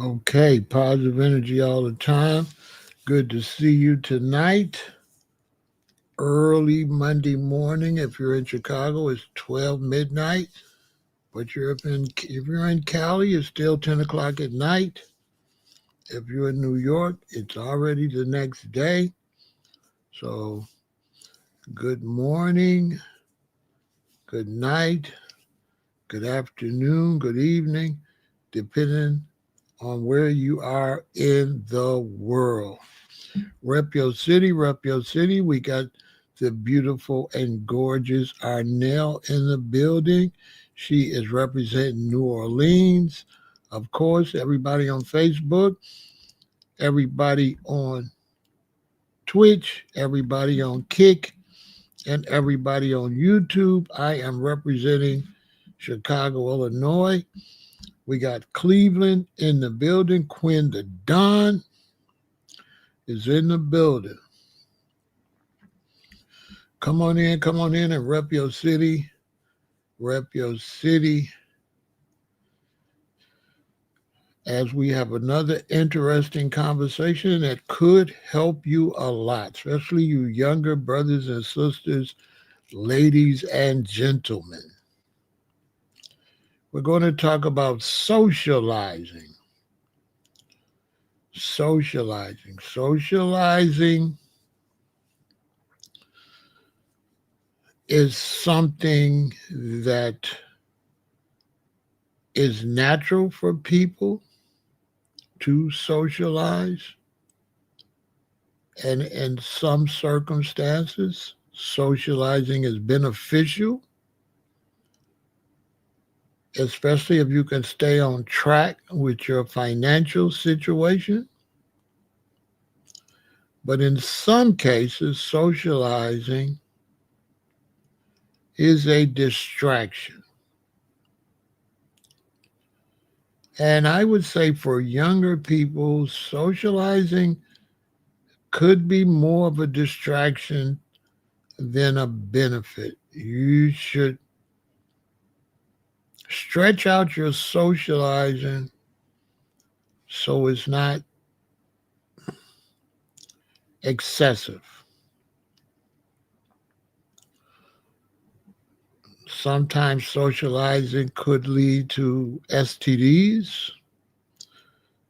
Okay, positive energy all the time. Good to see you tonight. Early Monday morning. If you're in Chicago, it's 12 midnight. But if you're in Cali, it's still 10 o'clock at night. If you're in New York, it's already the next day. So good morning, good night, good afternoon, good evening, depending on where you are in the world. Rep your city, rep your city. We got the beautiful and gorgeous Arnell in the building. She is representing New Orleans. Of course, everybody on Facebook, everybody on Twitch, everybody on Kick, and everybody on YouTube. I am representing Chicago, Illinois. We got Cleveland in the building. Quinn the Don is in the building. Come on in and rep your city. Rep your city. As we have another interesting conversation that could help you a lot, especially you younger brothers and sisters, ladies and gentlemen. We're going to talk about socializing. Socializing is something that is natural for people to socialize. And in some circumstances, socializing is beneficial, especially if you can stay on track with your financial situation. But in some cases, socializing is a distraction. And I would say for younger people, socializing could be more of a distraction than a benefit. You should stretch out your socializing so it's not excessive. Sometimes socializing could lead to STDs.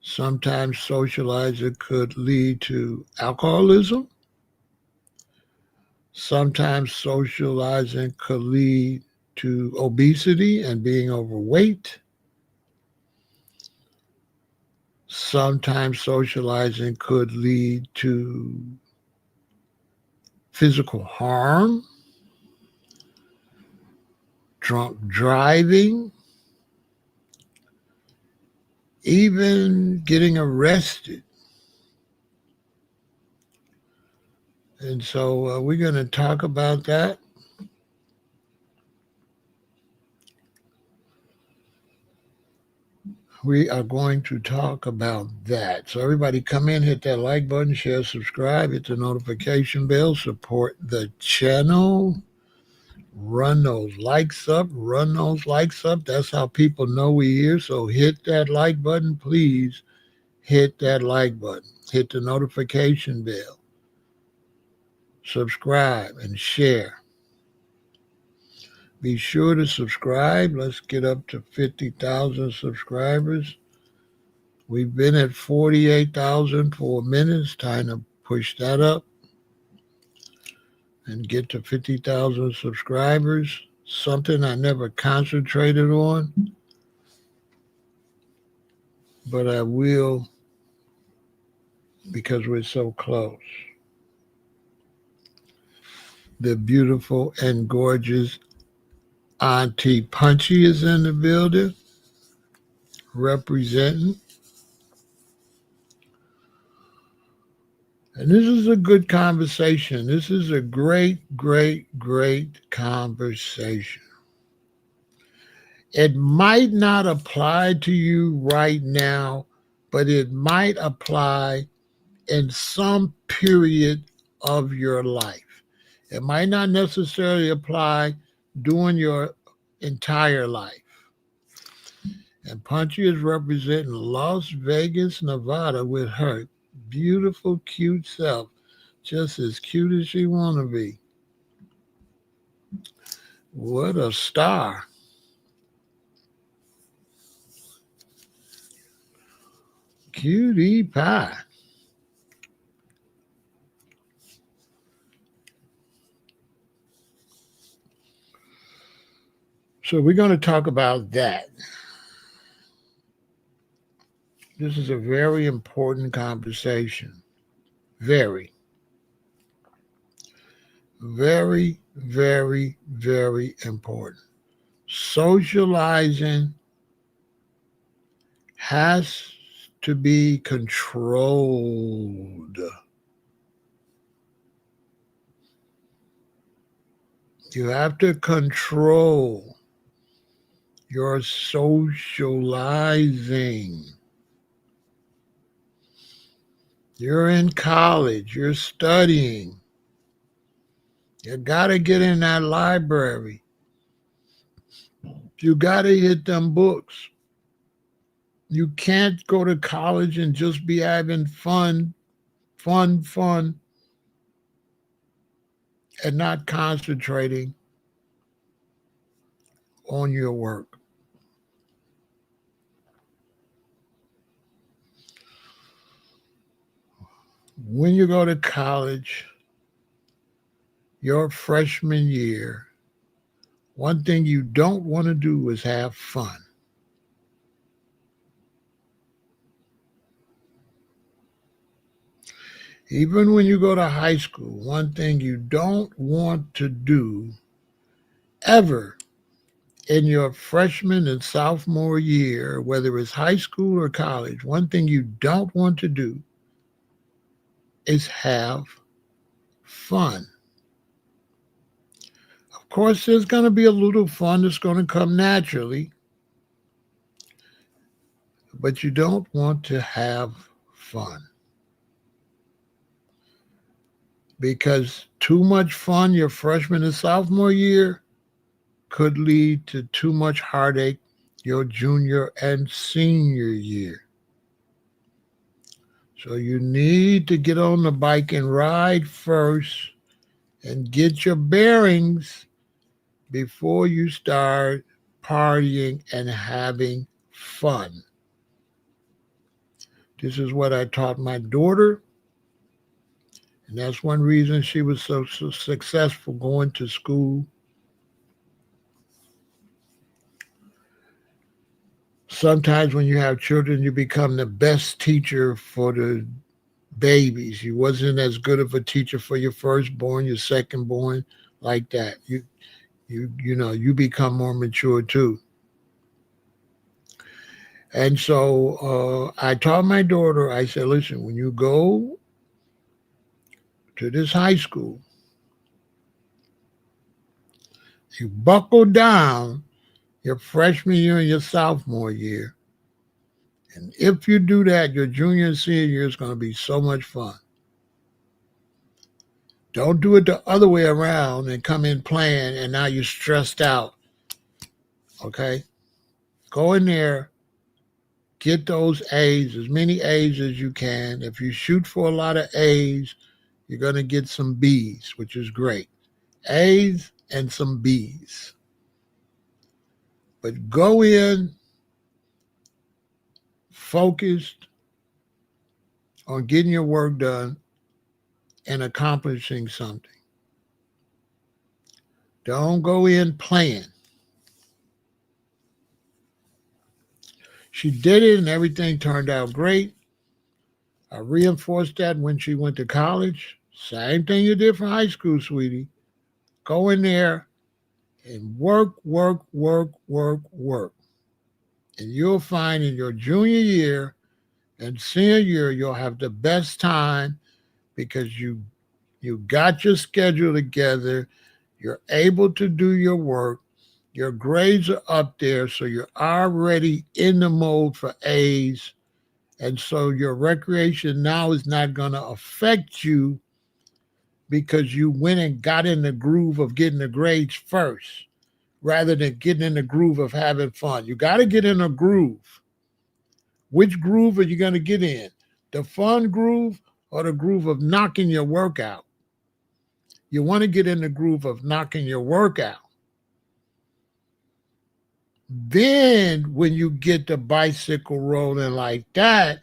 Sometimes socializing could lead to alcoholism. Sometimes socializing could lead to obesity and being overweight. Sometimes socializing could lead to physical harm, drunk driving, even getting arrested. And so we're going to talk about that. We are going to talk about that. So everybody come in, hit that like button, share, subscribe, hit the notification bell, support the channel. Run those likes up, run those likes up. That's how people know we're here. So hit that like button, please. Hit that like button. Hit the notification bell. Subscribe and share. Be sure to subscribe. Let's get up to 50,000 subscribers. We've been at 48,000 for a minute. It's time to push that up and get to 50,000 subscribers. Something I never concentrated on, but I will because we're so close. The beautiful and gorgeous Auntie Punchy is in the building, representing. And this is a good conversation. This is a great, great, great conversation. It might not apply to you right now, but it might apply in some period of your life. It might not necessarily apply during your entire life. And Punchy is representing Las Vegas, Nevada with her beautiful, cute self. Just as cute as she want to be. What a star. Cutie pie. So we're going to talk about that. This is a very important conversation. Very, very, very, very important. Socializing has to be controlled. You have to control your socializing. You're in college, you're studying. You got to get in that library. You got to hit them books. You can't go to college and just be having fun, and not concentrating on your work. When you go to college, your freshman year, one thing you don't want to do is have fun. Even when you go to high school, one thing you don't want to do ever in your freshman and sophomore year, whether it's high school or college, one thing you don't want to do is have fun. Of course, there's going to be a little fun that's going to come naturally, but you don't want to have fun. Because too much fun your freshman and sophomore year could lead to too much heartache your junior and senior year. So you need to get on the bike and ride first and get your bearings before you start partying and having fun. This is what I taught my daughter. And that's one reason she was so successful going to school. Sometimes when you have children, you become the best teacher for the babies. You wasn't as good of a teacher for your firstborn, your secondborn, like that. You become more mature too. And so I taught my daughter, I said, listen, when you go to this high school, you buckle down your freshman year and your sophomore year. And if you do that, your junior and senior year is going to be so much fun. Don't do it the other way around and come in playing and now you're stressed out. Okay? Go in there, get those A's, as many A's as you can. If you shoot for a lot of A's, you're going to get some B's, which is great. A's and some B's. But go in focused on getting your work done and accomplishing something. Don't go in playing. She did it and everything turned out great. I reinforced that when she went to college. Same thing you did for high school, sweetie. Go in there and work. And you'll find in your junior year and senior year, you'll have the best time because you got your schedule together. You're able to do your work. Your grades are up there, so you're already in the mode for A's. And so your recreation now is not going to affect you because you went and got in the groove of getting the grades first. rather than getting in the groove of having fun. You got to get in a groove. Which groove are you going to get in? The fun groove or the groove of knocking your work out? You want to get in the groove of knocking your work out. Then when you get the bicycle rolling like that,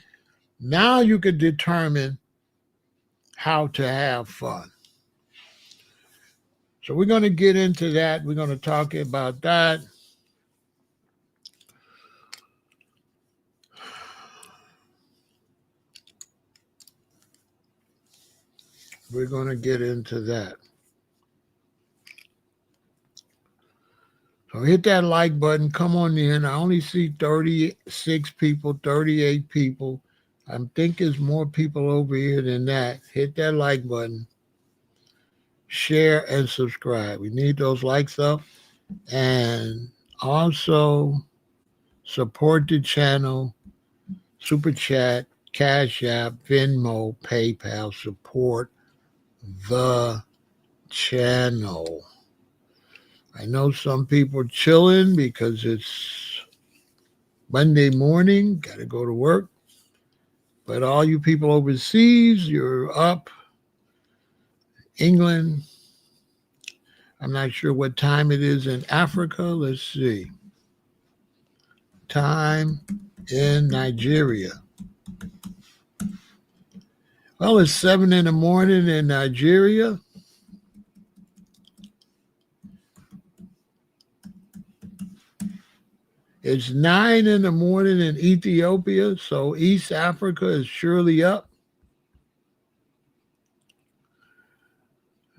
now you can determine how to have fun. So we're going to get into that. We're going to talk about that. We're going to get into that. So hit that like button. Come on in. I only see 36 people, 38 people. I think there's more people over here than that. Hit that like button. Share and subscribe. We need those likes up. And also support the channel. Super Chat, Cash App, Venmo, PayPal. Support the channel. I know some people chilling because it's Monday morning, got to go to work. But all you people overseas, you're up. England, I'm not sure what time it is in Africa. Let's see. Time in Nigeria. Well, it's 7 in the morning in Nigeria. It's 9 in the morning in Ethiopia, so East Africa is surely up.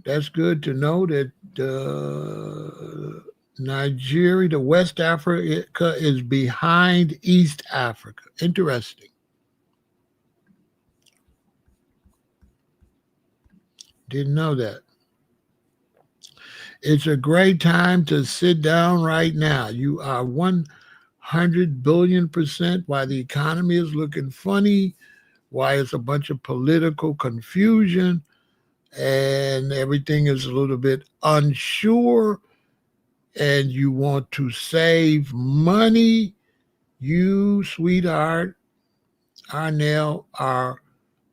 That's good to know that Nigeria, the West Africa, is behind East Africa. Interesting. Didn't know that. It's a great time to sit down right now. You are 100 billion% why the economy is looking funny, why it's a bunch of political confusion, and everything is a little bit unsure, and you want to save money. You, sweetheart, Arnell, are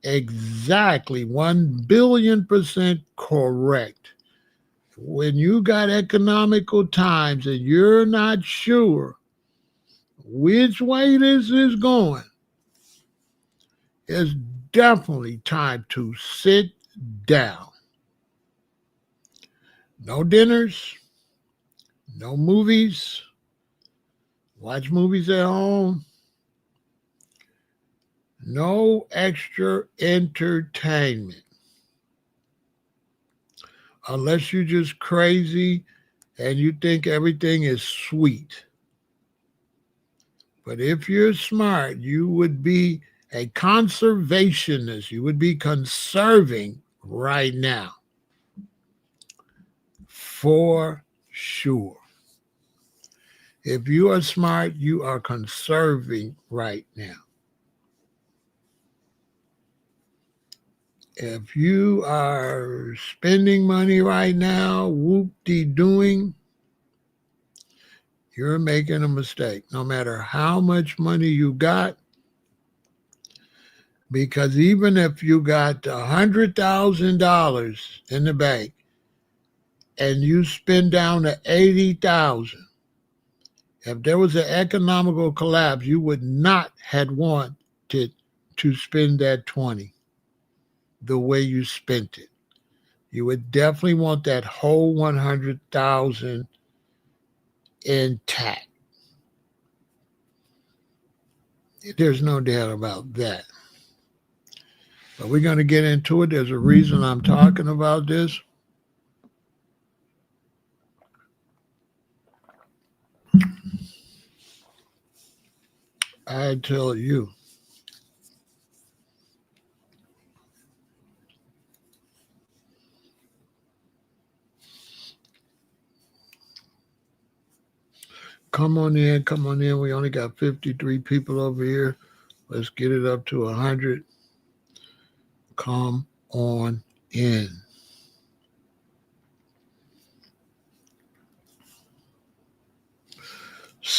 exactly 1 billion% correct. When you got economical times and you're not sure which way this is going, it's definitely time to sit down. No dinners, no movies. Watch movies at home. No extra entertainment. Unless you're just crazy and you think everything is sweet. But if you're smart, you would be a conservationist. You would be conserving right now. For sure. If you are smart, you are conserving right now. If you are spending money right now, whoop-de-doing, you're making a mistake, no matter how much money you got. Because even if you got $100,000 in the bank and you spend down to $80,000, if there was an economical collapse, you would not have wanted to spend that 20 the way you spent it. You would definitely want that whole 100,000 intact. There's no doubt about that. But we're going to get into it. There's a reason I'm talking about this. I tell you. Come on in, come on in. We only got 53 people over here. Let's get it up to 100. Come on in.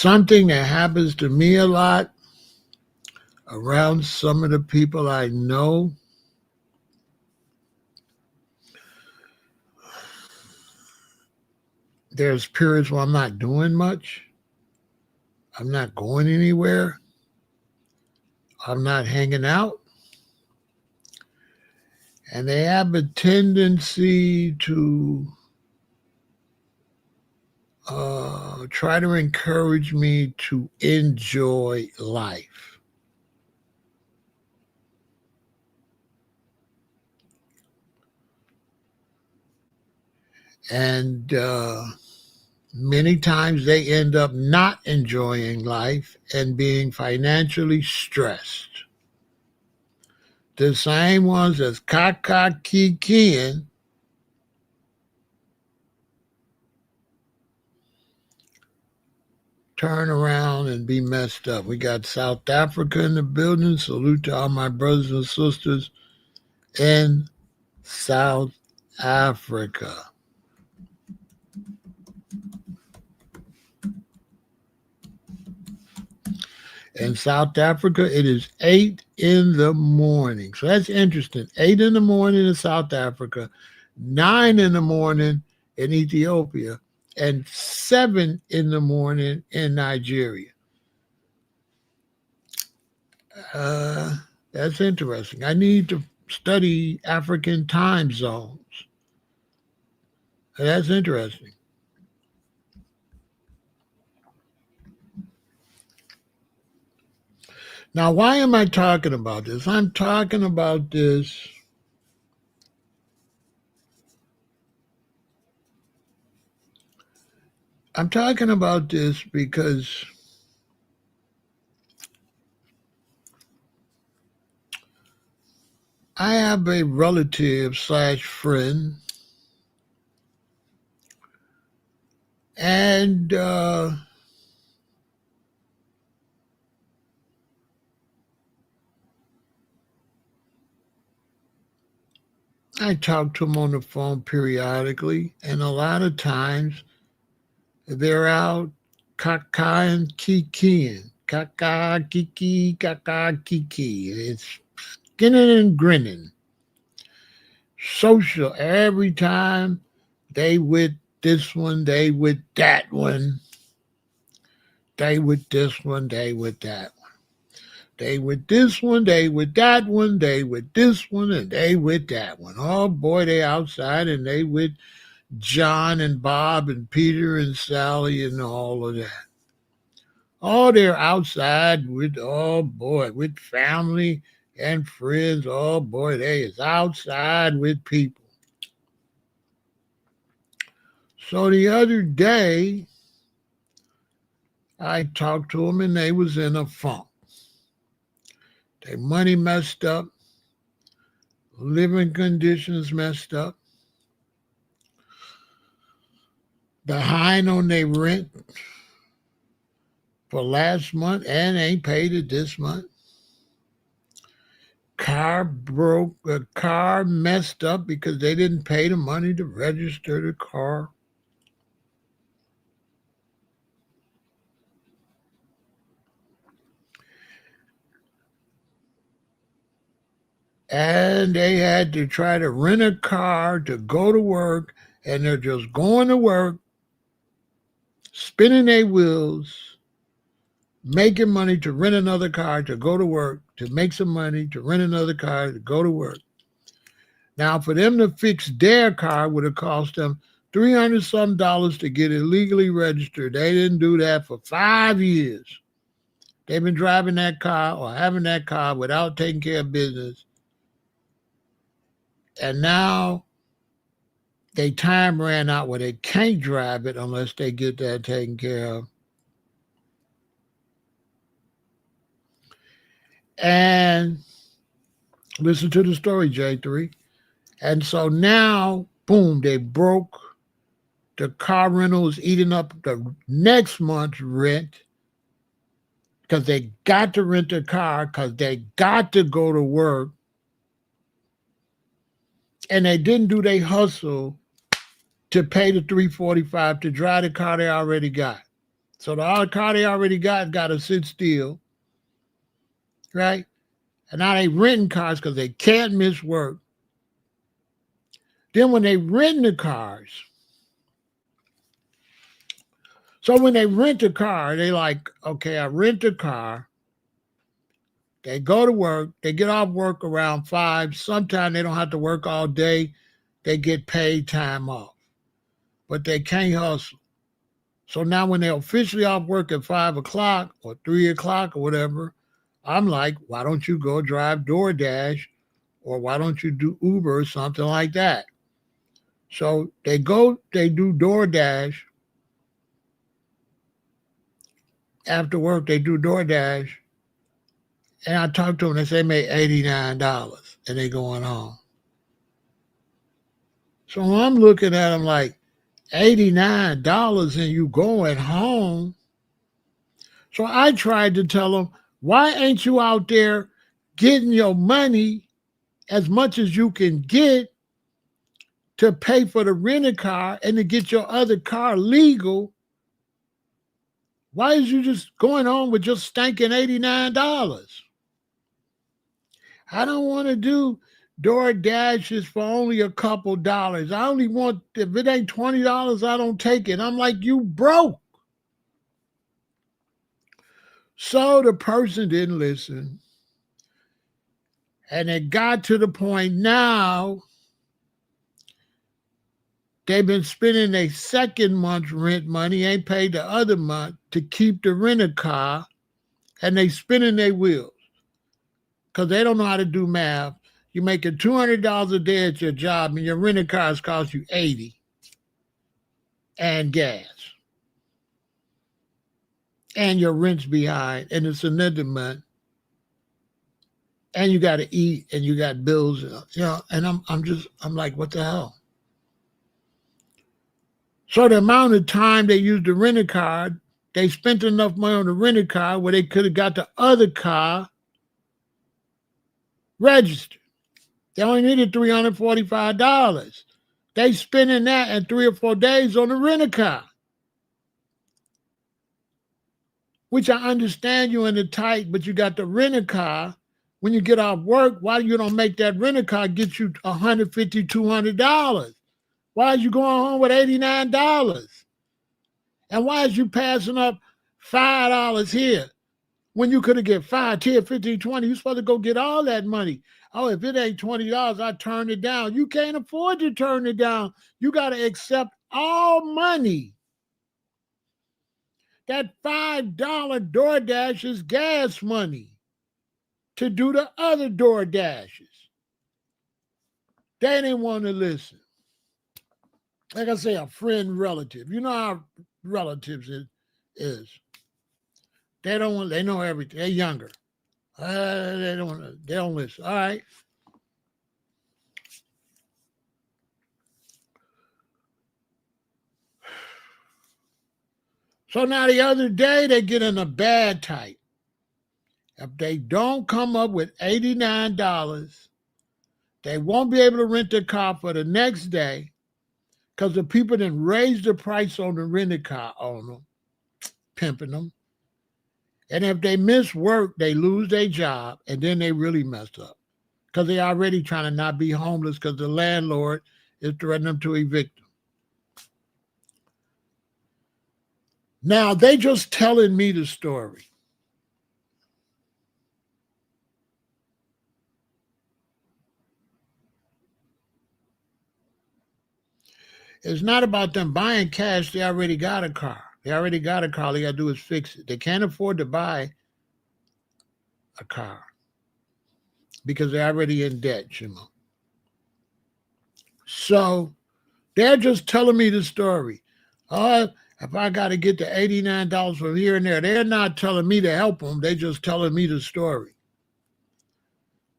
something that happens to me a lot around some of the people I know. There's periods where I'm not doing much. I'm not going anywhere. I'm not hanging out. And they have a tendency to try to encourage me to enjoy life. And many times they end up not enjoying life and being financially stressed. The same ones as Kaka Kikian turn around and be messed up. We got South Africa in the building. Salute to all my brothers and sisters in South Africa. In South Africa, it is 8 in the morning. So that's interesting. 8 in the morning in South Africa, 9 in the morning in Ethiopia, and 7 in the morning in Nigeria. That's interesting. I need to study African time zones. That's interesting. Now, why am I talking about this? I'm talking about this because I have a relative / friend, and I talk to him on the phone periodically, and a lot of times they're out kaka and kikiing. Kaka, kiki, kaka, kiki. It's skinning and grinning. Social every time. They with this one, they with that one. They with this one, they with that one. They with this one, they with that one, they with this one, and they with that one. Oh boy, they outside and they with John and Bob and Peter and Sally and all of that. Oh, they're outside with, oh boy, with family and friends. Oh boy, they is outside with people. So the other day, I talked to them and they was in a funk. Their money messed up, living conditions messed up, behind on their rent for last month and ain't paid it this month. Car broke, a car messed up because they didn't pay the money to register the car. And they had to try to rent a car to go to work, and they're just going to work, spinning their wheels, making money to rent another car to go to work, to make some money to rent another car to go to work. Now, for them to fix their car would have cost them $300 some to get it legally registered. They didn't do that for 5 years. They've been driving that car or having that car without taking care of business. And now their time ran out where they can't drive it unless they get that taken care of. And listen to the story, J3. And so now, boom, they broke. The car rental is eating up the next month's rent because they got to rent a car because they got to go to work. And they didn't do their hustle to pay the $345 to drive the car they already got. So the other car they already got to sit still, right? And now they renting cars because they can't miss work. Then when they rent the cars, so when they rent a car, they like, okay, I rent a car. They go to work. They get off work around 5. Sometimes they don't have to work all day. They get paid time off. But they can't hustle. So now when they're officially off work at 5 o'clock or 3 o'clock or whatever, I'm like, why don't you go drive DoorDash or why don't you do Uber or something like that? So they do DoorDash. After work, they do DoorDash. And I talk to them, they say they made $89 and they going home. So I'm looking at them like, $89 and you going home? So I tried to tell them, why ain't you out there getting your money as much as you can get to pay for the rented car and to get your other car legal? Why is you just going on with just stinking $89? I don't want to do DoorDashes for only a couple dollars. I only want, if it ain't $20, I don't take it. I'm like, you broke. So the person didn't listen. And it got to the point now they've been spending their second month's rent money, ain't paid the other month to keep the rental car, and they spinning their wheels because they don't know how to do math. You're making $200 a day at your job, and your rental cars cost you $80 and gas. And your rent's behind, and it's another month. And you got to eat, and you got bills, and I'm like, what the hell? So the amount of time they used the rental car, they spent enough money on the rental car where they could have got the other car registered. They only needed $345. They spending that in 3 or 4 days on the rental car. Which I understand you in the tight, but you got the rental car. When you get off work, why you don't make that rental car get you $150, $200? Why is you going home with $89? And why is you passing up $5 here when you could have get 5, 10, 15, 20? You're supposed to go get all that money. Oh, if it ain't $20, I turn it down. You can't afford to turn it down. You got to accept all money. That $5 DoorDash is gas money to do the other DoorDashes. They didn't want to listen. Like I say, a friend, relative. You know how relatives is. They don't want. They know everything. They're younger. They don't listen. All right. So now the other day they get in a bad type. If they don't come up with $89, they won't be able to rent their car for the next day because the people didn't raise the price on the rented car on them, pimping them. And if they miss work, they lose their job, and then they really messed up because they already trying to not be homeless because the landlord is threatening them to evict them. Now, they just telling me the story. It's not about them buying cash. They already got a car. They already got a car. All they got to do is fix it. They can't afford to buy a car because they're already in debt, So they're just telling me the story. Oh, if I got to get the $89 from here and there, they're not telling me to help them. They're just telling me the story.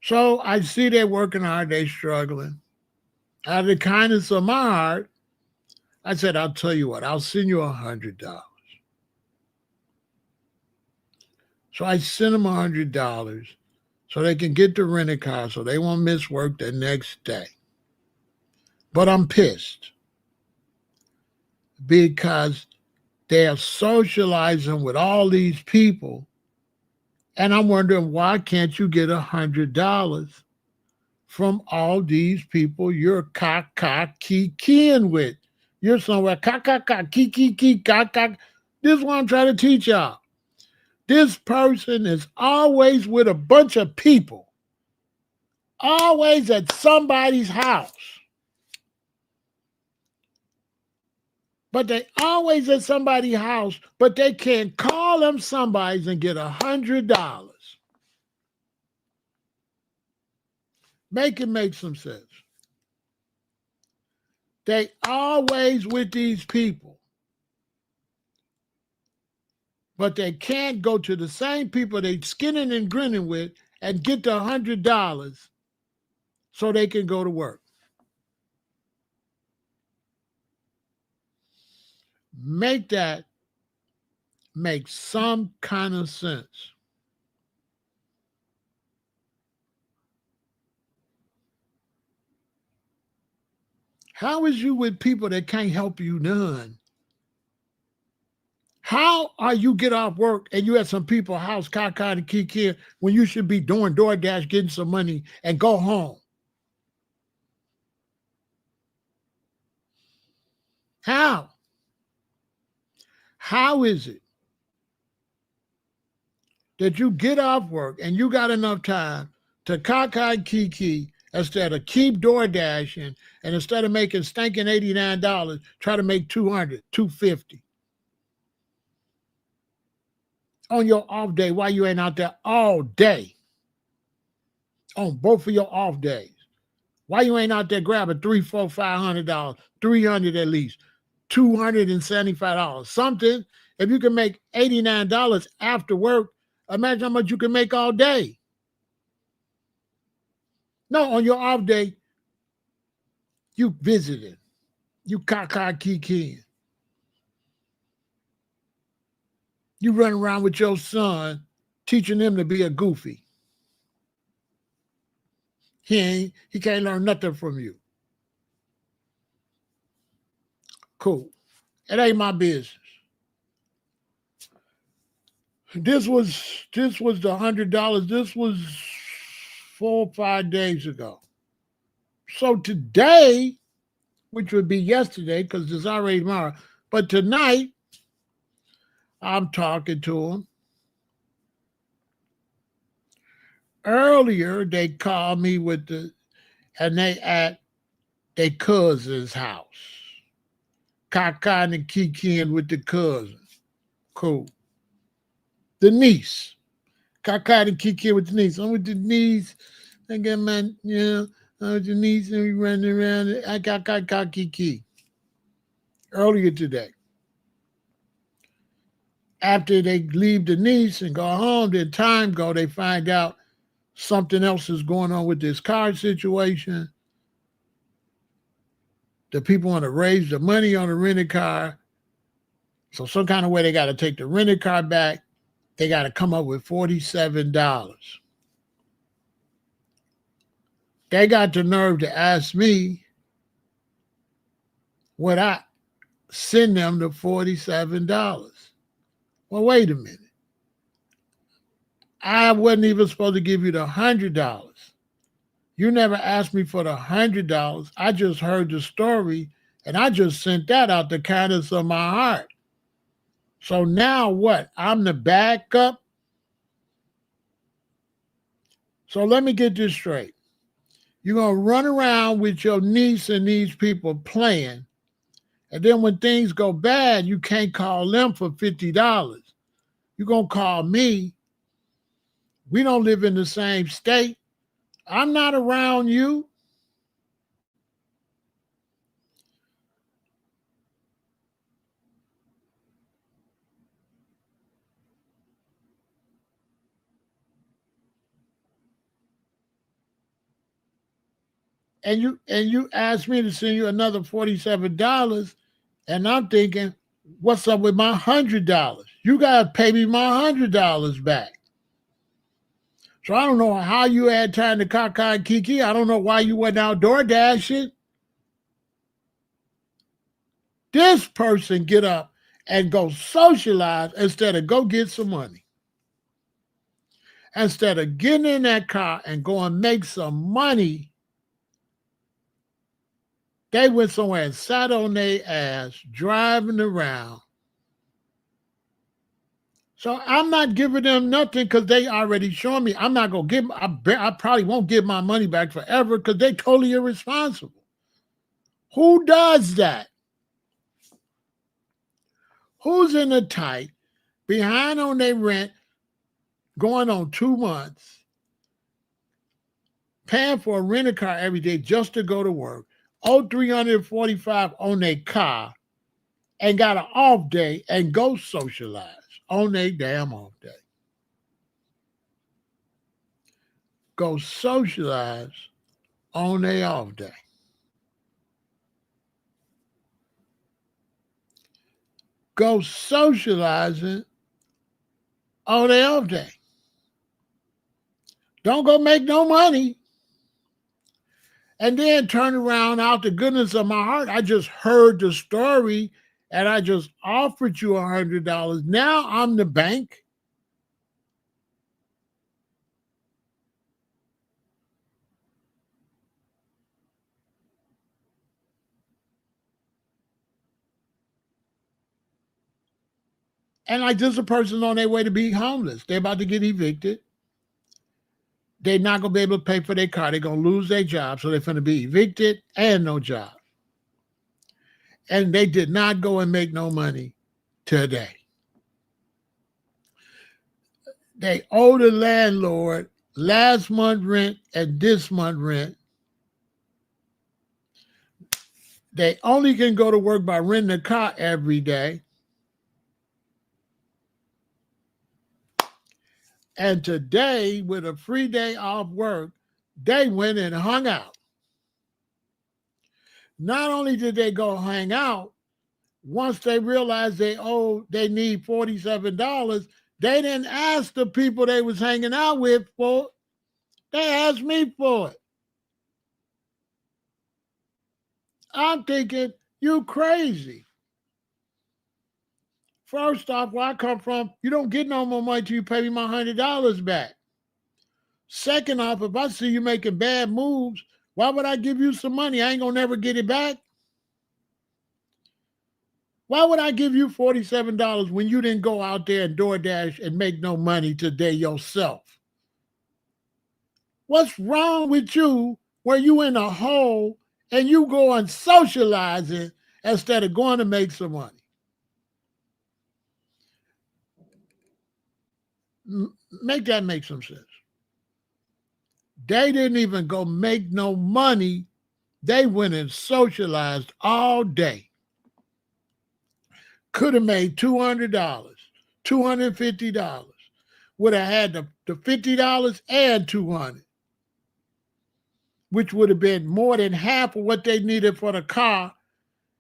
So I see they're working hard. They're struggling. Out of the kindness of my heart, I said, I'll tell you what, I'll send you $100. So I sent them $100 so they can get the rental car so they won't miss work the next day. But I'm pissed because They are socializing with all these people. And I'm wondering, why can't you get $100 from all these people you're keying with? You're somewhere key. This is what I'm trying to teach y'all. This person is always with a bunch of people, always at somebody's house. But they always at somebody's house, but they can't call them somebody's and get $100. Make it make some sense. They always with these people, but they can't go to the same people they skinning and grinning with and get the $100 so they can go to work. Make that make some kind of sense. How is you with people that can't help you none? How are you get off work and you at some people's house, and kiki, when you should be doing DoorDash, getting some money and go home? How? How is it that you get off work and you got enough time to and kiki instead of keep DoorDashing, and instead of making stinking $89, try to make $200, $250 on your off day? Why you ain't out there all day on both of your off days? Why you ain't out there grabbing $300, $400, $500, $300 at least, $275, something? If you can make $89 after work, imagine how much you can make all day. No, on your off day, you visiting, you kikiing. You run around with your son, teaching him to be a goofy. He can't learn nothing from you. Cool. It ain't my business. This was the $100. This was 4 or 5 days ago. So today, which would be yesterday because it's already tomorrow, but tonight, I'm talking to him. Earlier, they called me and they at their cousin's house. And kikiing with the cousin. Cool. The niece. And kikiing with the niece. I'm with the niece. I got my, I'm with the niece and we running around. I got kiki. Earlier today. After they leave the niece and go home, then time go, they find out something else is going on with this car situation. The people want to raise the money on the rented car. So some kind of way they got to take the rented car back. They got to come up with $47. They got the nerve to ask me would I send them the $47. Well, wait a minute. I wasn't even supposed to give you the $100. You never asked me for the $100. I just heard the story and I just sent that out the kindness of my heart. So now what? I'm the backup? So let me get this straight. You're going to run around with your niece and these people playing, and then when things go bad, you can't call them for $50. You're going to call me. We don't live in the same state. I'm not around you. And you asked me to send you another $47, and I'm thinking, what's up with my $100? You gotta pay me my $100 back. So I don't know how you had time to and kiki. I don't know why you went out DoorDashing. This person get up and go socialize instead of go get some money. Instead of getting in that car and go and make some money, they went somewhere and sat on their ass driving around. So I'm not giving them nothing because they already showing me. I'm not going to give, I probably won't give my money back forever because they totally irresponsible. Who does that? Who's in the tight, behind on their rent, going on 2 months, paying for a rental car every day just to go to work, owe $345 on their car, and got an off day and go socialize on their damn off day. Go socialize on their off day. Go socializing on their off day. Don't go make no money. And then turn around out the goodness of my heart. I just heard the story and I just offered you $100. Now I'm the bank. And like this is a person on their way to be homeless. They're about to get evicted. They're not going to be able to pay for their car. They're going to lose their job. So they're going to be evicted and no job. And they did not go and make no money today. They owe the landlord last month rent and this month rent. They only can go to work by renting a car every day. And today, with a free day off work, they went and hung out. Not only did they go hang out, once they realized they need $47, they didn't ask the people they was hanging out with for it. They asked me for it. I'm thinking, you crazy. First off, where I come from, you don't get no more money till you pay me my $100 back. Second off, if I see you making bad moves, why would I give you some money? I ain't gonna never get it back. Why would I give you $47 when you didn't go out there and DoorDash and make no money today yourself? What's wrong with you where you in a hole and you going socializing instead of going to make some money? Make that make some sense. They didn't even go make no money. They went and socialized all day. Could have made $200, $250. Would have had the $50 and $200, which would have been more than half of what they needed for the car.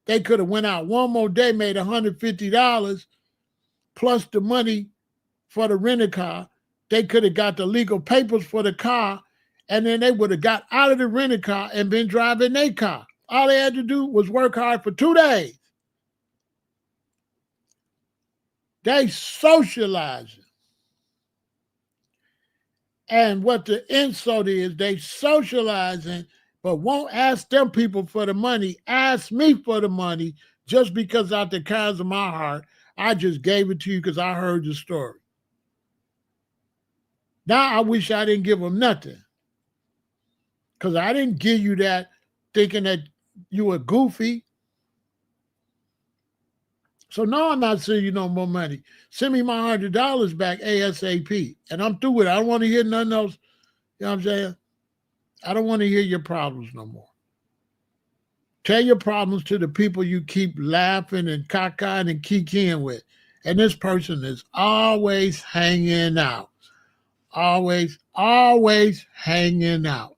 They could have went out one more day, made $150 plus the money for the rental car. They could have got the legal papers for the car, and then they would have got out of the rental car and been driving their car. All they had to do was work hard for 2 days. They socializing. And what the insult is, they socializing, but won't ask them people for the money. Ask me for the money just because out the kindness of my heart, I just gave it to you because I heard the story. Now I wish I didn't give them nothing because I didn't give you that thinking that you were goofy. So no, I'm not sending you no more money. Send me my $100 back ASAP. And I'm through with it. I don't want to hear nothing else. You know what I'm saying? I don't want to hear your problems no more. Tell your problems to the people you keep laughing and cockeying and kikiing with. And this person is always hanging out. Always hanging out.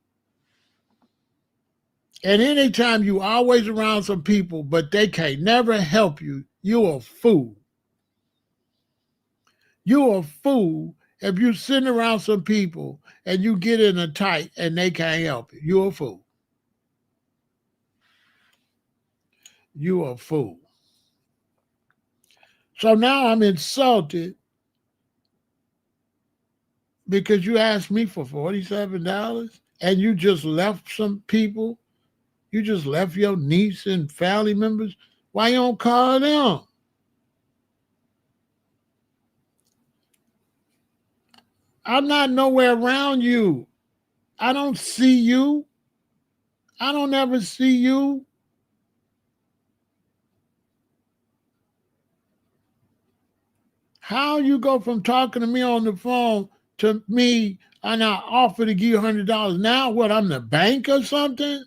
And anytime you always around some people, but they can't never help you, you're a fool. You're a fool if you sitting around some people and you get in a tight and they can't help you. You're a fool. You're a fool. So now I'm insulted because you asked me for $47 and you just left some people. You just left your niece and family members. Why you don't call them? I'm not nowhere around you. I don't see you. I don't ever see you. How you go from talking to me on the phone to me and I offer to give you $100? Now what? I'm the bank or something?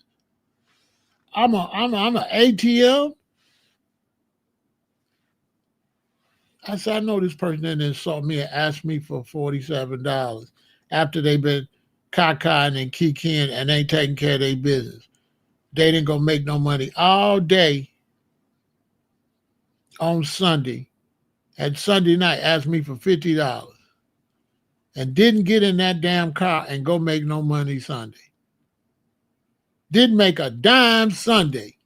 I'm an ATM. I said, I know this person didn't insult me and ask me for $47 after they've been cockeying and kikiing and ain't taking care of their business. They didn't go make no money all day on Sunday. And Sunday night asked me for $50 and didn't get in that damn car and go make no money Sunday. Didn't make a dime Sunday.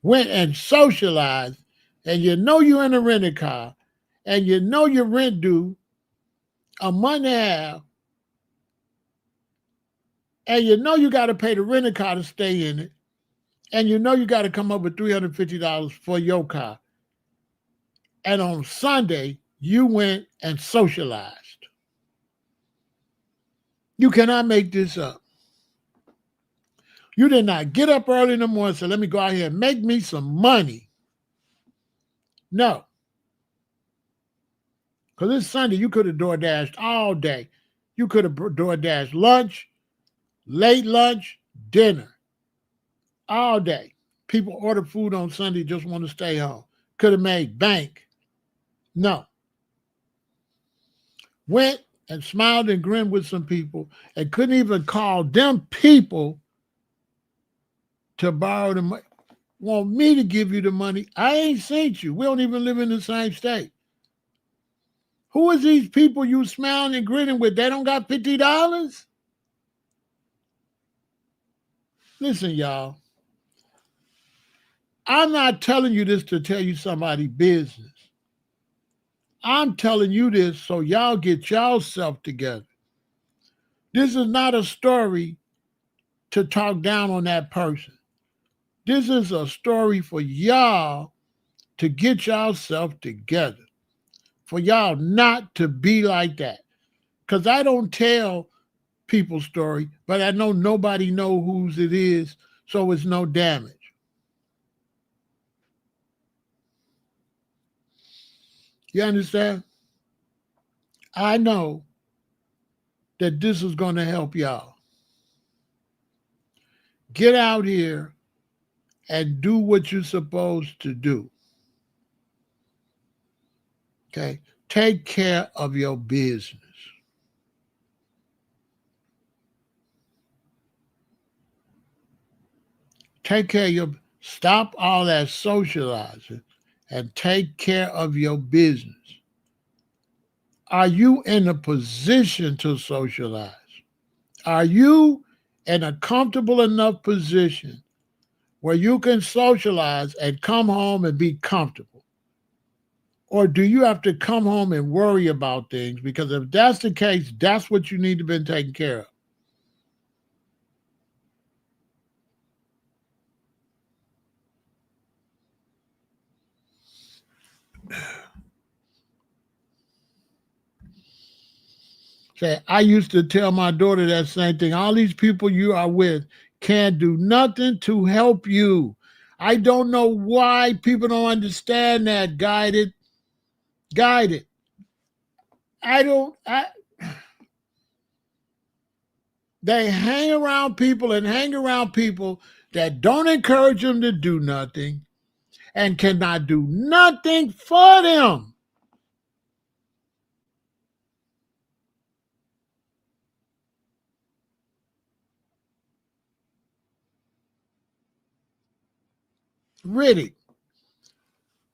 Went and socialized, and you know you're in a rented car, and you know your rent due a month and a half, and you know you got to pay the rented car to stay in it, and you know you got to come up with $350 for your car. And on Sunday, you went and socialized. You cannot make this up. You did not get up early in the morning and say, let me go out here and make me some money. No. Because it's Sunday, you could have door dashed all day. You could have door dashed lunch, late lunch, dinner, all day. People order food on Sunday, just want to stay home. Could have made bank. No. Went and smiled and grinned with some people and couldn't even call them people to borrow the money. Want me to give you the money? I ain't seen you. We don't even live in the same state. Who is these people you smiling and grinning with? They don't got $50? Listen, y'all. I'm not telling you this to tell you somebody's business. I'm telling you this so y'all get y'allself together. This is not a story to talk down on that person. This is a story for y'all to get y'allself together. For y'all not to be like that. Because I don't tell people's story, but I know nobody know whose it is, so it's no damage. You understand? I know that this is going to help y'all. Get out here and do what you're supposed to do. Okay? Take care of your business. Take care of your, stop all that socializing and take care of your business. Are you in a position to socialize? Are you in a comfortable enough position where you can socialize and come home and be comfortable? Or do you have to come home and worry about things? Because if that's the case, that's what you need to be taken care of. Say, I used to tell my daughter that same thing. All these people you are with can't do nothing to help you. I don't know why people don't understand that. Guided. They hang around people that don't encourage them to do nothing and cannot do nothing for them. Really.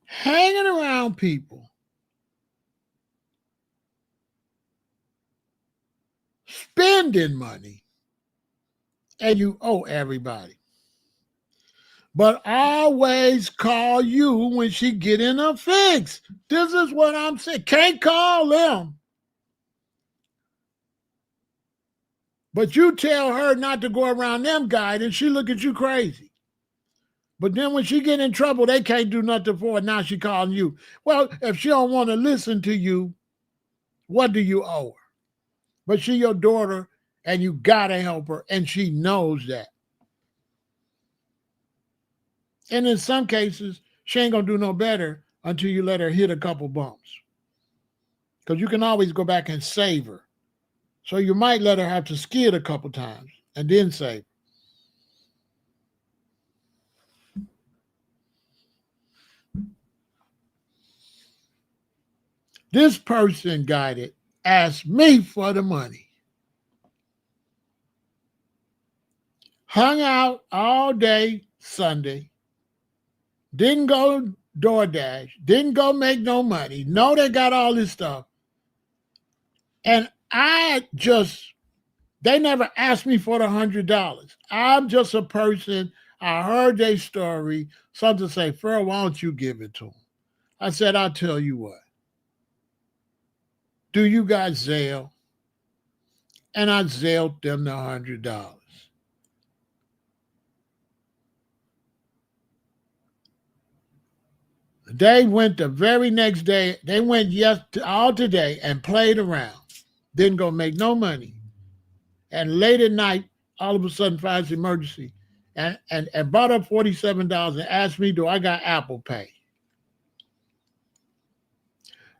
Hanging around people, spending money, and you owe everybody. but always call you when she get in a fix. This is what I'm saying. Can't call them. But you tell her not to go around them guys, and she look at you crazy. But then when she get in trouble, they can't do nothing for her. Now she calling you. Well, if she don't want to listen to you, what do you owe her? But she your daughter, and you gotta help her, and she knows that. And in some cases, she ain't gonna do no better until you let her hit a couple bumps. Because you can always go back and save her. So you might let her have to skid a couple times and then save her. This person got it, asked me for the money. Hung out all day Sunday. Didn't go DoorDash. Didn't go make no money. No, they got all this stuff. And they never asked me for the $100. I'm just a person. I heard their story. Something say, Pharaoh, why don't you give it to them? I said, I'll tell you what. Do you got Zelle? And I Zelled them the $100. They went the very next day. They went all today and played around. Didn't go make no money. And late at night, all of a sudden, finds emergency and brought up $47 and asked me, do I got Apple Pay?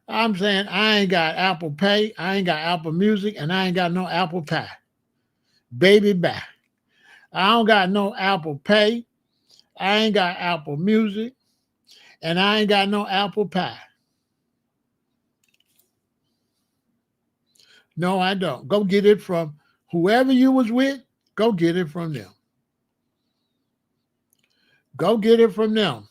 I'm saying I ain't got Apple Pay, I ain't got Apple Music, and I ain't got no Apple Pie. Baby, bye. I don't got no Apple Pay, I ain't got Apple Music, and I ain't got no Apple Pie. No, I don't. Go get it from whoever you was with. Go get it from them. Go get it from them.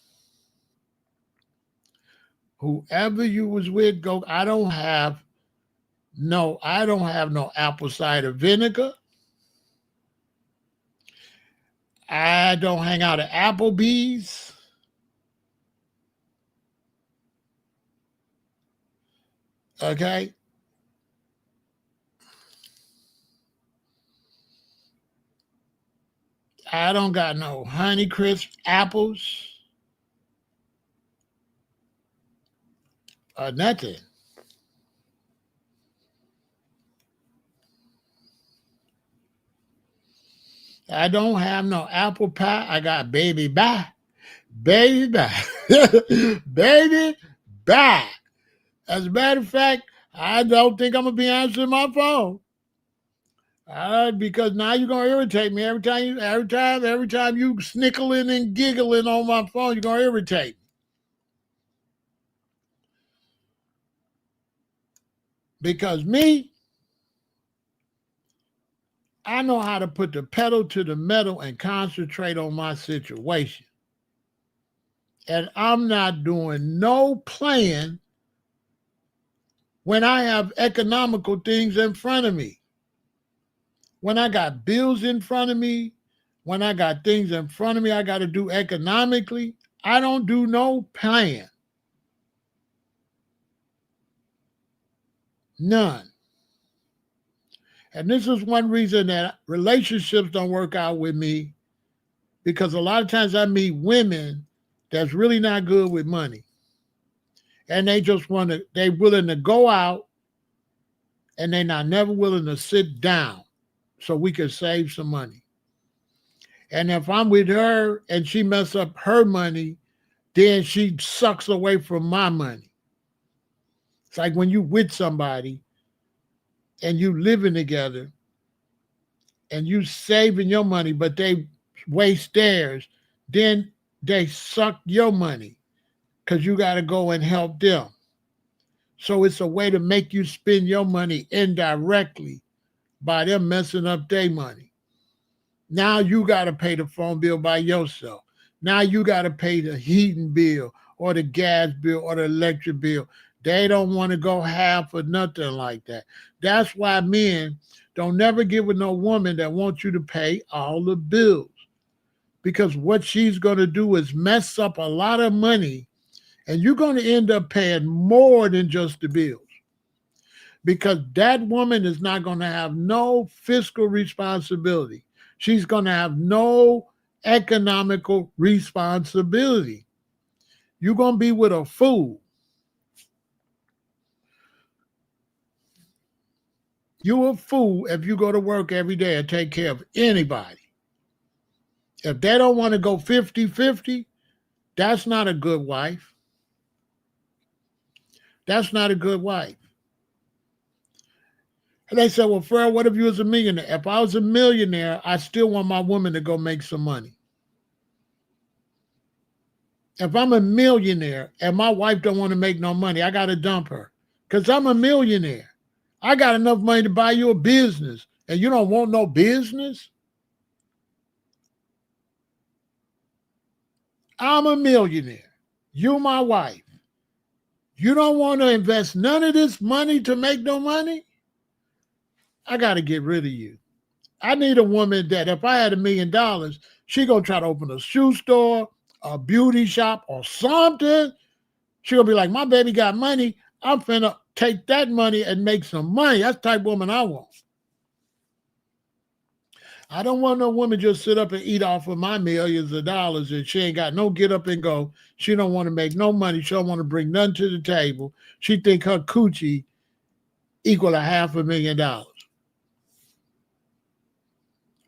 Whoever you was with, go. I don't have no apple cider vinegar. I don't hang out at Applebee's. Okay? I don't got no Honeycrisp apples or nothing. I don't have no apple pie. I got baby bye. Baby bye. Baby bye. As a matter of fact, I don't think I'm going to be answering my phone. Because now you're gonna irritate me every time you snickling and giggling on my phone. You're gonna irritate me. Because me, I know how to put the pedal to the metal and concentrate on my situation. And I'm not doing no playing when I have economical things in front of me. When I got bills in front of me, when I got things in front of me I got to do economically, I don't do no plan. None. And this is one reason that relationships don't work out with me, because a lot of times I meet women that's really not good with money. And they willing to go out, and they're not never willing to sit down so we can save some money. And if I'm with her and she mess up her money, then she sucks away from my money. It's like when you with somebody and you living together and you saving your money, but they waste theirs, then they suck your money because you got to go and help them. So it's a way to make you spend your money indirectly by them messing up their money. Now you got to pay the phone bill by yourself. Now you got to pay the heating bill or the gas bill or the electric bill. They don't want to go half or nothing like that. That's why men don't never get with no woman that wants you to pay all the bills. because what she's going to do is mess up a lot of money, and you're going to end up paying more than just the bills, because that woman is not going to have no fiscal responsibility. She's going to have no economical responsibility. You're going to be with a fool. You're a fool if you go to work every day and take care of anybody. If they don't want to go 50-50, that's not a good wife. That's not a good wife. And they said, well, Pharaoh, what if you was a millionaire? If I was a millionaire, I still want my woman to go make some money. If I'm a millionaire and my wife don't want to make no money, I got to dump her because I'm a millionaire. I got enough money to buy you a business, and you don't want no business? I'm a millionaire. You my wife. You don't want to invest none of this money to make no money? I got to get rid of you. I need a woman that if I had $1 million, she going to try to open a shoe store, a beauty shop, or something. She going to be like, my baby got money. I'm finna take that money and make some money. That's the type of woman I want. I don't want no woman just sit up and eat off of my millions of dollars and she ain't got no get up and go. She don't want to make no money. She don't want to bring nothing to the table. She think her coochie equal to $500,000.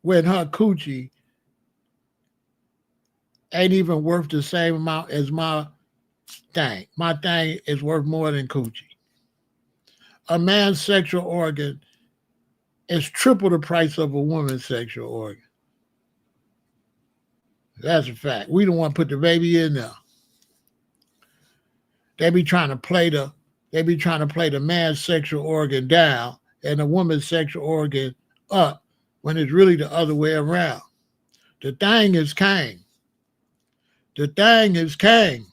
When her coochie ain't even worth the same amount as my thing. My thing is worth more than coochie. A man's sexual organ is triple the price of a woman's sexual organ. That's a fact. We don't want to put the baby in there. They be trying to play the man's sexual organ down and the woman's sexual organ up when it's really the other way around. The thing is king. The thing is king.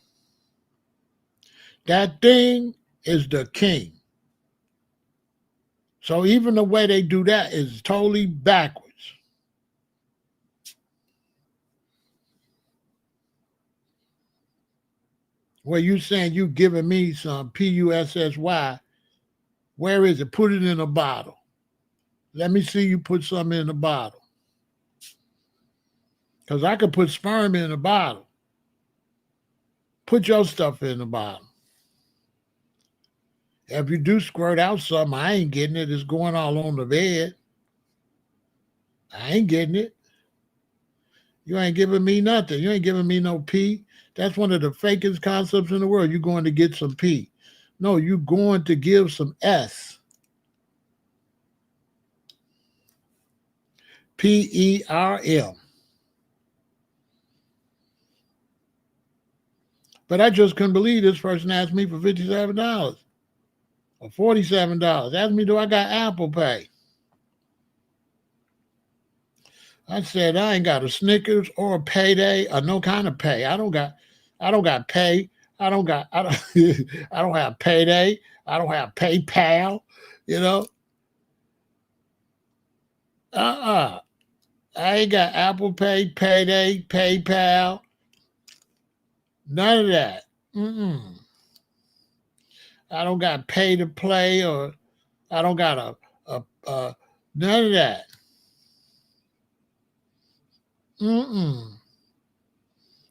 That thing is the king. So even the way they do that is totally backwards. Where you saying you giving me some PUSSY, where is it? Put it in a bottle. Let me see you put something in a bottle. Because I could put sperm in a bottle. Put your stuff in the bottle. If you do squirt out something, I ain't getting it. It's going all on the bed. I ain't getting it. You ain't giving me nothing. You ain't giving me no pee. That's one of the fakest concepts in the world. You're going to get some pee. No, you're going to give some S. PERM. But I just couldn't believe this person asked me for $57 or $47. Asked me, do I got Apple Pay? I said, I ain't got a Snickers or a payday or no kind of pay. I don't got pay. I don't have payday. I don't have PayPal, you know. I ain't got Apple Pay, payday, PayPal. None of that. I don't got pay to play, or I don't got none of that.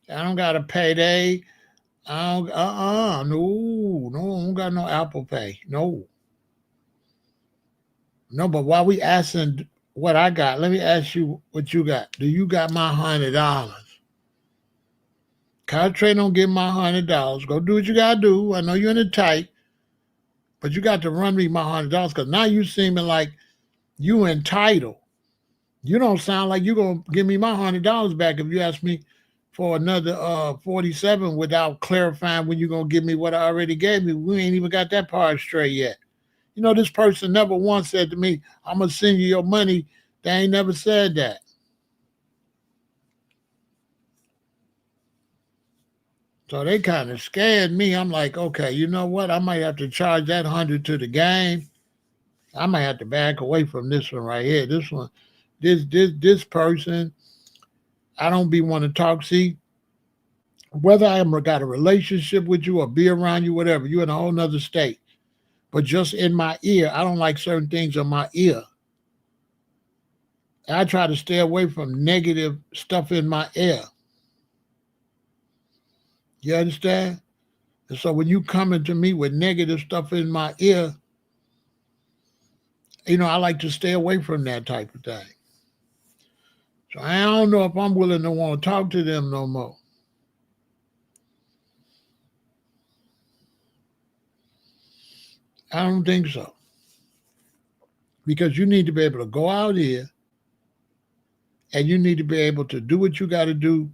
I don't got a payday. I don't, no, I don't got no Apple Pay. No, but while we asking what I got, let me ask you what you got. Do you got my $100? Contrary don't get my $100. Go do what you gotta do. I know you're in the tight, but you got to run me my $100 because now you seeming like you entitled. You don't sound like you're gonna give me my $100 back if you ask me for another 47 without clarifying when you're gonna give me what I already gave me. We ain't even got that part straight yet. You know, this person never once said to me, I'm gonna send you your money. They ain't never said that. So they kind of scared me. I'm like, okay, you know what? I might have to charge that 100 to the game. I might have to back away from this one right here. This one, this person I don't be want to talk. See, whether I am got a relationship with you or be around you, whatever, you're in a whole nother state. But just in my ear, I don't like certain things in my ear. I try to stay away from negative stuff in my ear. You understand? And so when you coming to me with negative stuff in my ear, I like to stay away from that type of thing. So I don't know if I'm willing to want to talk to them no more. I don't think so. Because you need to be able to go out here and you need to be able to do what you got to do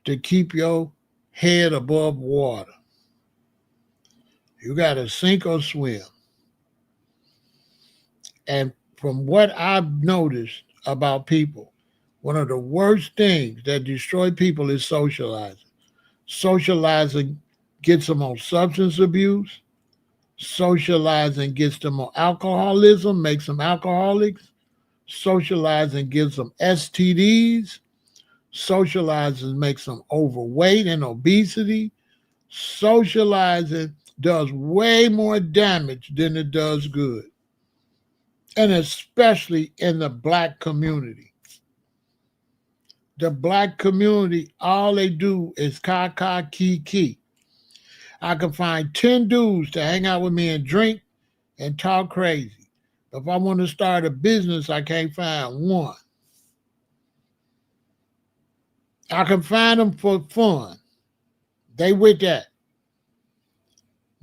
to keep your head above water. You got to sink or swim. And from what I've noticed about people, one of the worst things that destroy people is socializing. Socializing gets them on substance abuse. Socializing gets them on alcoholism, makes them alcoholics. Socializing gives them STDs. Socializing makes them overweight and obesity. Socializing does way more damage than it does good. And especially in the black community. The black community, all they do is kiki. I can find 10 dudes to hang out with me and drink and talk crazy. If I want to start a business, I can't find one. I can find them for fun. They with that.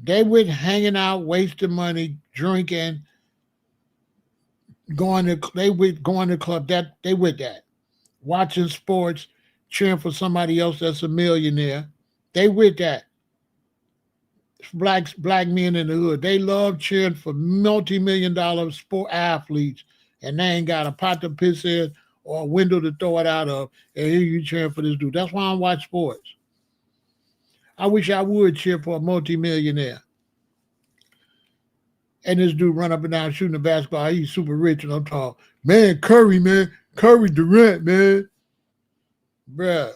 They with hanging out, wasting money, drinking, going to club. That they with that. Watching sports, cheering for somebody else that's a millionaire. They with that. Black men in the hood. They love cheering for multi-million-dollar sport athletes, and they ain't got a pot to piss in or a window to throw it out of. And here you cheering for this dude. That's why I watch sports. I wish I would cheer for a multi-millionaire. And this dude run up and down shooting the basketball. He's super rich and I'm tall. Man, Curry, man. Curry Durant, man. Bruh.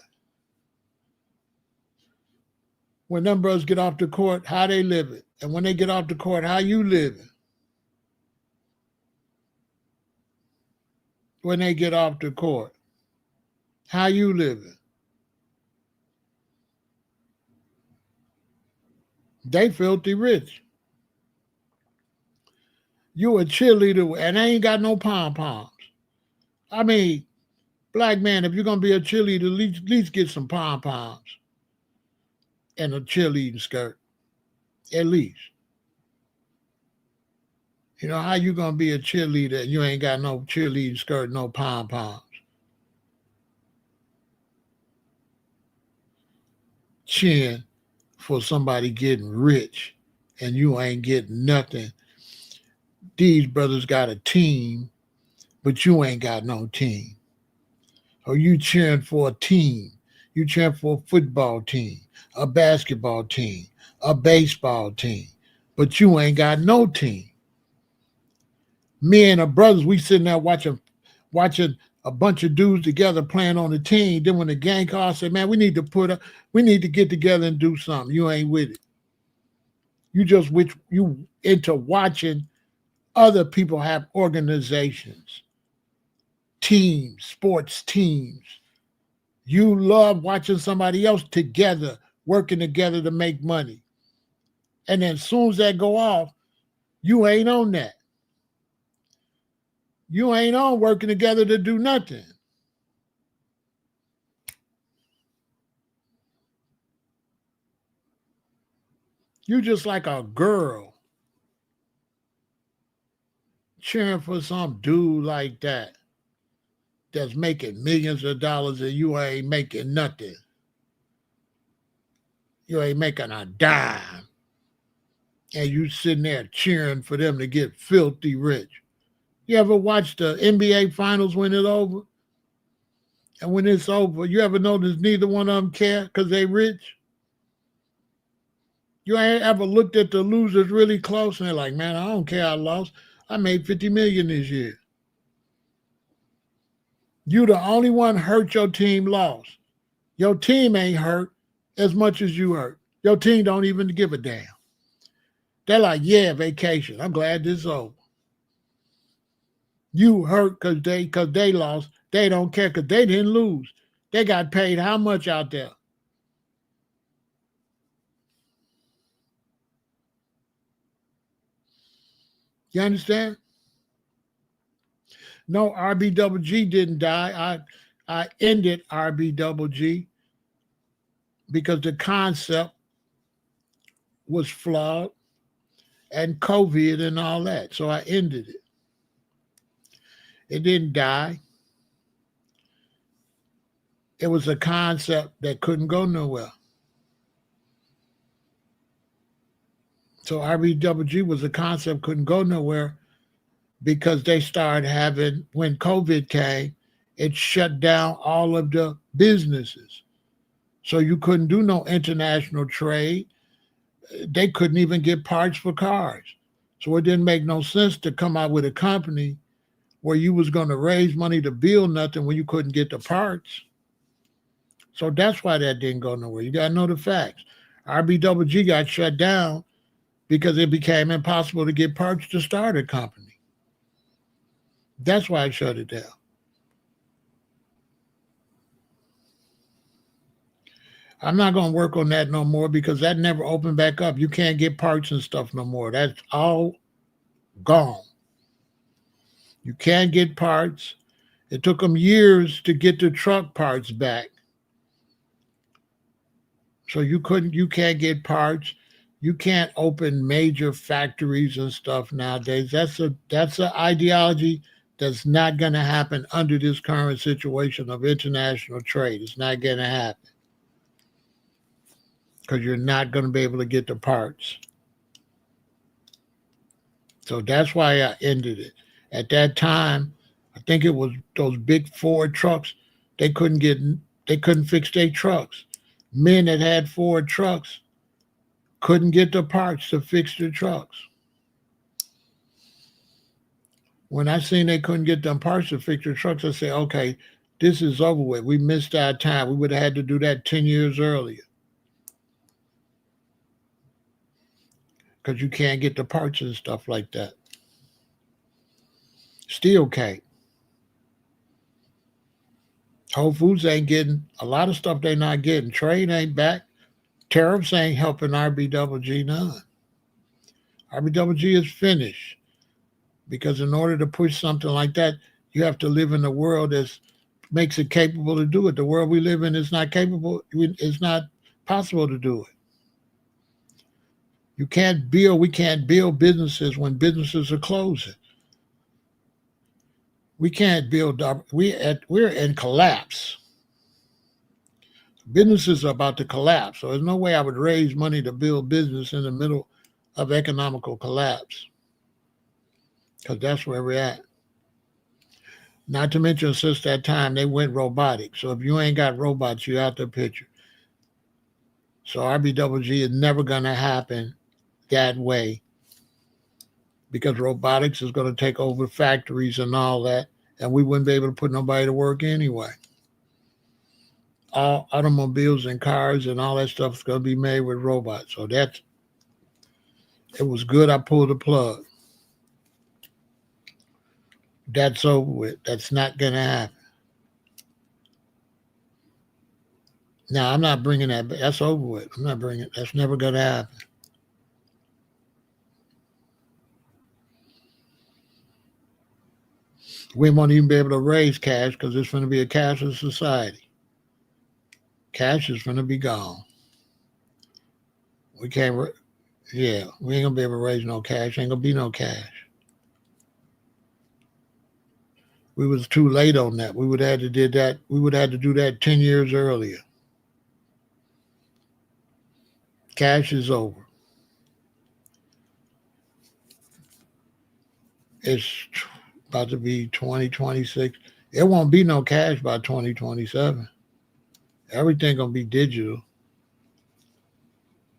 When them brothers get off the court, how they living? And when they get off the court, how you living? When they get off the court, how you living? They filthy rich. You a cheerleader and they ain't got no pom-poms. I mean, black man, if you're going to be a cheerleader, at least get some pom-poms and a cheerleading skirt. At least. You know, how you going to be a cheerleader and you ain't got no cheerleading skirt, no pom-poms? Cheering for somebody getting rich and you ain't getting nothing. These brothers got a team, but you ain't got no team. Or you cheering for a team. You cheering for a football team, a basketball team, a baseball team, but you ain't got no team. Me and the brothers, we sitting there watching a bunch of dudes together playing on the team. Then when the gang calls, say, man, we need to get together and do something. You ain't with it. You into watching other people have organizations, teams, sports teams. You love watching somebody else together, working together to make money. And then as soon as that go off, you ain't on that. You ain't on working together to do nothing. You just like a girl cheering for some dude like that that's making millions of dollars and you ain't making nothing. You ain't making a dime. And you sitting there cheering for them to get filthy rich. You ever watch the NBA finals when it's over? And when it's over, you ever notice neither one of them care because they rich? You ain't ever looked at the losers really close and they're like, man, I don't care I lost. I made $50 million this year. You the only one hurt your team lost. Your team ain't hurt as much as you hurt. Your team don't even give a damn. They're like, yeah, vacation. I'm glad this is over. You hurt because they lost. They don't care because they didn't lose. They got paid how much out there? You understand? No, RBWG didn't die. I ended RBWG because the concept was flawed and COVID and all that. So I ended it. It didn't die. It was a concept that couldn't go nowhere. So RBWG was a concept couldn't go nowhere because they started having, when COVID came, it shut down all of the businesses. So you couldn't do no international trade. They couldn't even get parts for cars. So it didn't make no sense to come out with a company where you was going to raise money to build nothing when you couldn't get the parts. So that's why that didn't go nowhere. You got to know the facts. RBWG got shut down because it became impossible to get parts to start a company. That's why I shut it down. I'm not going to work on that no more because that never opened back up. You can't get parts and stuff no more. That's all gone. You can't get parts. It took them years to get the truck parts back. So you can't get parts. You can't open major factories and stuff nowadays. That's an ideology that's not going to happen under this current situation of international trade. It's not going to happen because you're not going to be able to get the parts. So that's why I ended it. At that time, I think it was those big Ford trucks. They couldn't fix their trucks. Men that had Ford trucks couldn't get the parts to fix their trucks. When I seen they couldn't get them parts to fix their trucks, I said, okay, this is over with. We missed our time. We would have had to do that 10 years earlier. Because you can't get the parts and stuff like that. Still can't. Whole Foods ain't getting a lot of stuff they're not getting. Trade ain't back. Tariffs ain't helping RBWG none. RBWG is finished. Because in order to push something like that, you have to live in a world that makes it capable to do it. The world we live in is not capable. It's not possible to do it. We can't build businesses when businesses are closing. We can't build up. We're in collapse. Businesses are about to collapse. So there's no way I would raise money to build business in the middle of economical collapse. Because that's where we're at. Not to mention, since that time, they went robotic. So if you ain't got robots, you're out the picture. So RBWG is never going to happen that way because robotics is going to take over factories and all that, and we wouldn't be able to put nobody to work anyway. All automobiles and cars and all that stuff is going to be made with robots. So it was good I pulled the plug. That's over with. That's not going to happen. Now, I'm not bringing that back. That's over with. I'm not bringing it. That's never going to happen. We won't even be able to raise cash because it's going to be a cashless society. Cash is going to be gone. We can't, we ain't going to be able to raise no cash. Ain't going to be no cash. We was too late on that. We would have had to did that. We would have had to do that 10 years earlier. Cash is over. It's about to be 2026. It won't be no cash by 2027. Everything gonna be digital.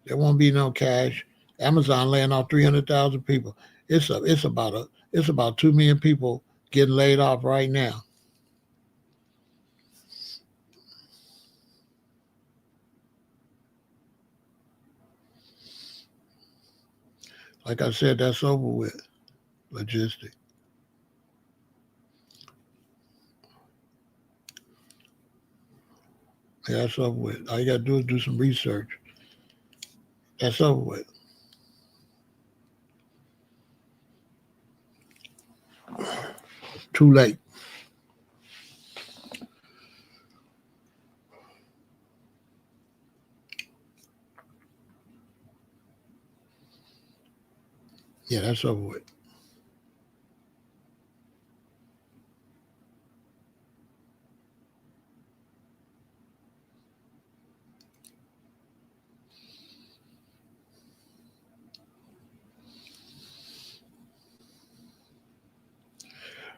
There won't be no cash. Amazon laying off 300,000 people. It's about 2 million people getting laid off right now. Like I said, that's over with. Logistic. Yeah, that's over with. All you got to do is do some research. That's over with. Too late. Yeah, that's over with.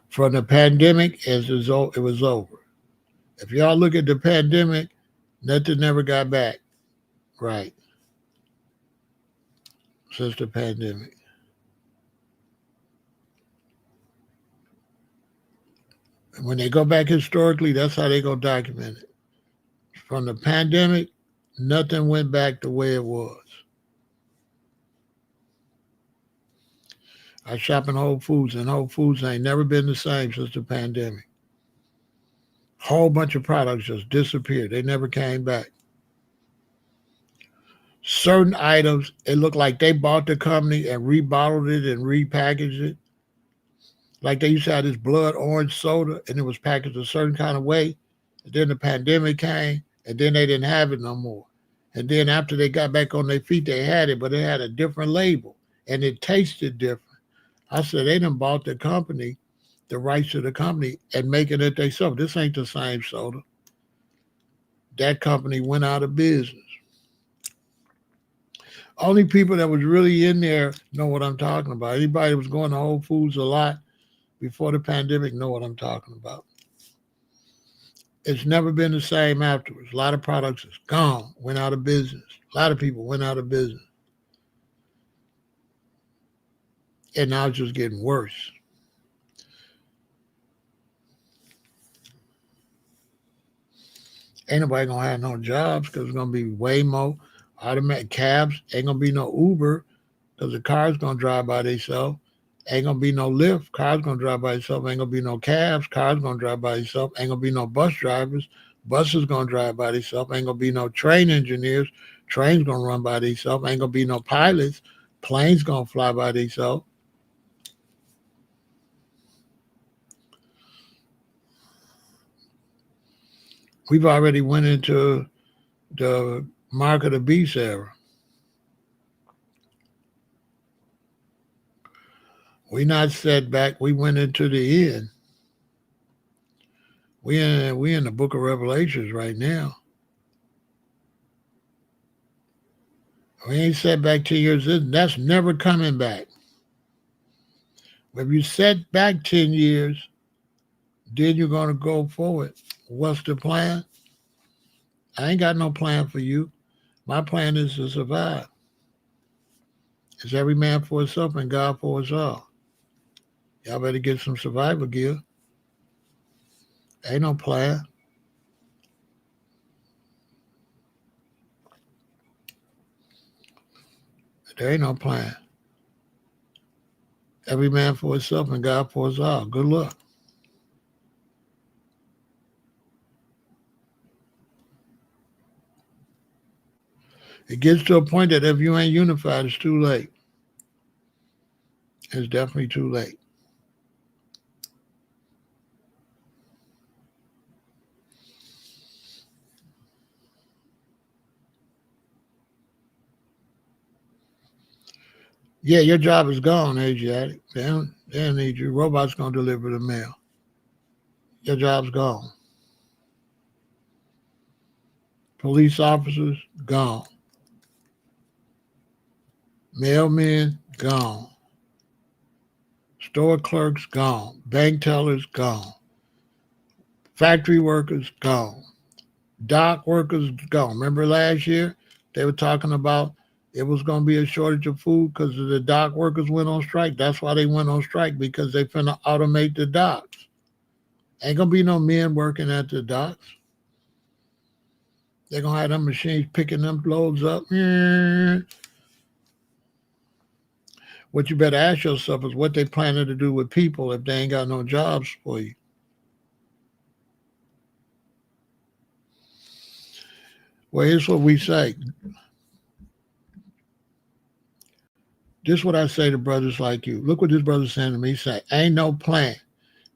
From the pandemic, it was over. If y'all look at the pandemic, nothing never got back right since the pandemic. And when they go back historically, that's how they gonna document it. From the pandemic, nothing went back the way it was. I shop in Whole Foods, and Whole Foods ain't never been the same since the pandemic. Whole bunch of products just disappeared. They never came back. Certain items, it looked like they bought the company and rebottled it and repackaged it. Like they used to have this blood orange soda and it was packaged a certain kind of way. And then the pandemic came and then they didn't have it no more. And then after they got back on their feet, they had it, but it had a different label and it tasted different. I said, they done bought the company, the rights to the company, and making it themselves. This ain't the same soda. That company went out of business. Only people that was really in there know what I'm talking about. Anybody that was going to Whole Foods a lot before the pandemic know what I'm talking about. It's never been the same afterwards. A lot of products is gone, went out of business. A lot of people went out of business. And now it's just getting worse. Ain't nobody gonna have no jobs because it's gonna be Waymo, automatic cabs. Ain't gonna be no Uber because the car's gonna drive by themselves. Ain't gonna be no Lyft. Cars gonna drive by itself. Ain't gonna be no cabs. Cars gonna drive by itself. Ain't gonna be no bus drivers. Buses gonna drive by themselves. Ain't gonna be no train engineers. Trains gonna run by themselves. Ain't gonna be no pilots. Planes gonna fly by themselves. We've already went into the mark of the beast era. We not set back. We went into the end. We in the book of Revelations right now. We ain't set back 10 years. That's never coming back. If you set back 10 years, then you're going to go forward. What's the plan? I ain't got no plan for you. My plan is to survive. It's every man for himself and God for us all. Y'all better get some survival gear. Ain't no plan. There ain't no plan. Every man for himself and God for us all. Good luck. It gets to a point that if you ain't unified, it's too late. It's definitely too late. Yeah, your job is gone, Asiatic. They don't need you. Robots gonna deliver the mail. Your job's gone. Police officers, gone. Mailmen, gone. Store clerks, gone. Bank tellers, gone. Factory workers, gone. Dock workers, gone. Remember last year they were talking about it was going to be a shortage of food because the dock workers went on strike. That's why they went on strike, because they finna automate the docks. Ain't going to be no men working at the docks. They're going to have them machines picking them loads up. What you better ask yourself is what they planning to do with people if they ain't got no jobs for you. Well, here's what we say. This is what I say to brothers like you. Look what this brother's saying to me. He say, ain't no plan.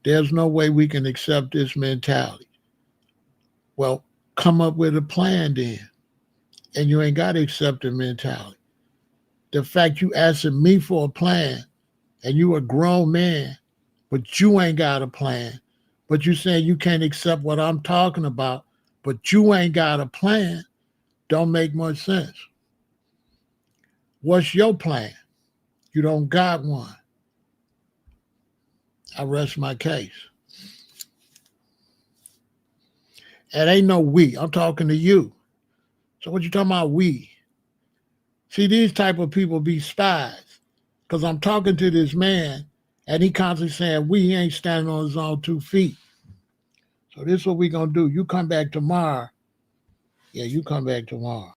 There's no way we can accept this mentality. Well, come up with a plan then. And you ain't got to accept the mentality. The fact you asking me for a plan and you a grown man, but you ain't got a plan, but you saying you can't accept what I'm talking about, but you ain't got a plan, don't make much sense. What's your plan? You don't got one. I rest my case. It ain't no we. I'm talking to you. So what you talking about we? See, these type of people be spies. Because I'm talking to this man, and he constantly saying he ain't standing on his own 2 feet. So this is what we going to do. You come back tomorrow. Yeah, you come back tomorrow.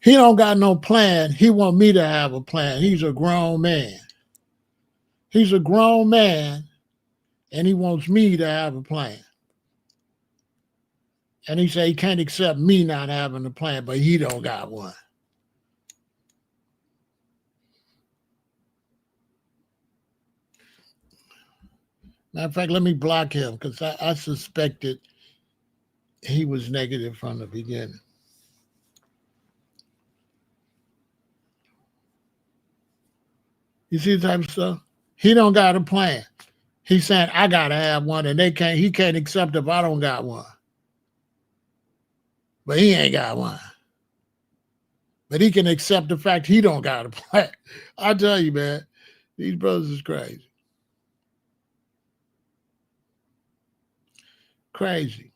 He don't got no plan. He want me to have a plan. He's a grown man. He's a grown man, and he wants me to have a plan. And he say he can't accept me not having a plan, but he don't got one. Matter of fact, let me block him because I suspected he was negative from the beginning. You see the type of stuff? He don't got a plan. He's saying I gotta have one, and he can't accept if I don't got one. But he ain't got one. But he can accept the fact he don't got a plan. I tell you, man, these brothers is crazy. Crazy.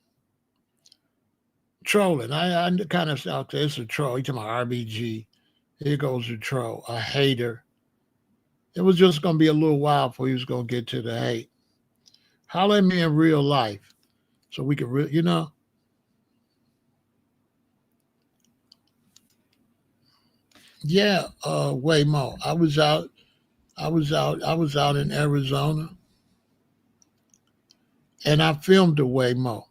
Trolling. I kind of out there. It's a troll. You talking about RBG. Here goes a troll, a hater. It was just going to be a little while before he was going to get to the hate. Holler at me in real life so we can, Yeah, Waymo. I was out in Arizona, and I filmed the Waymo.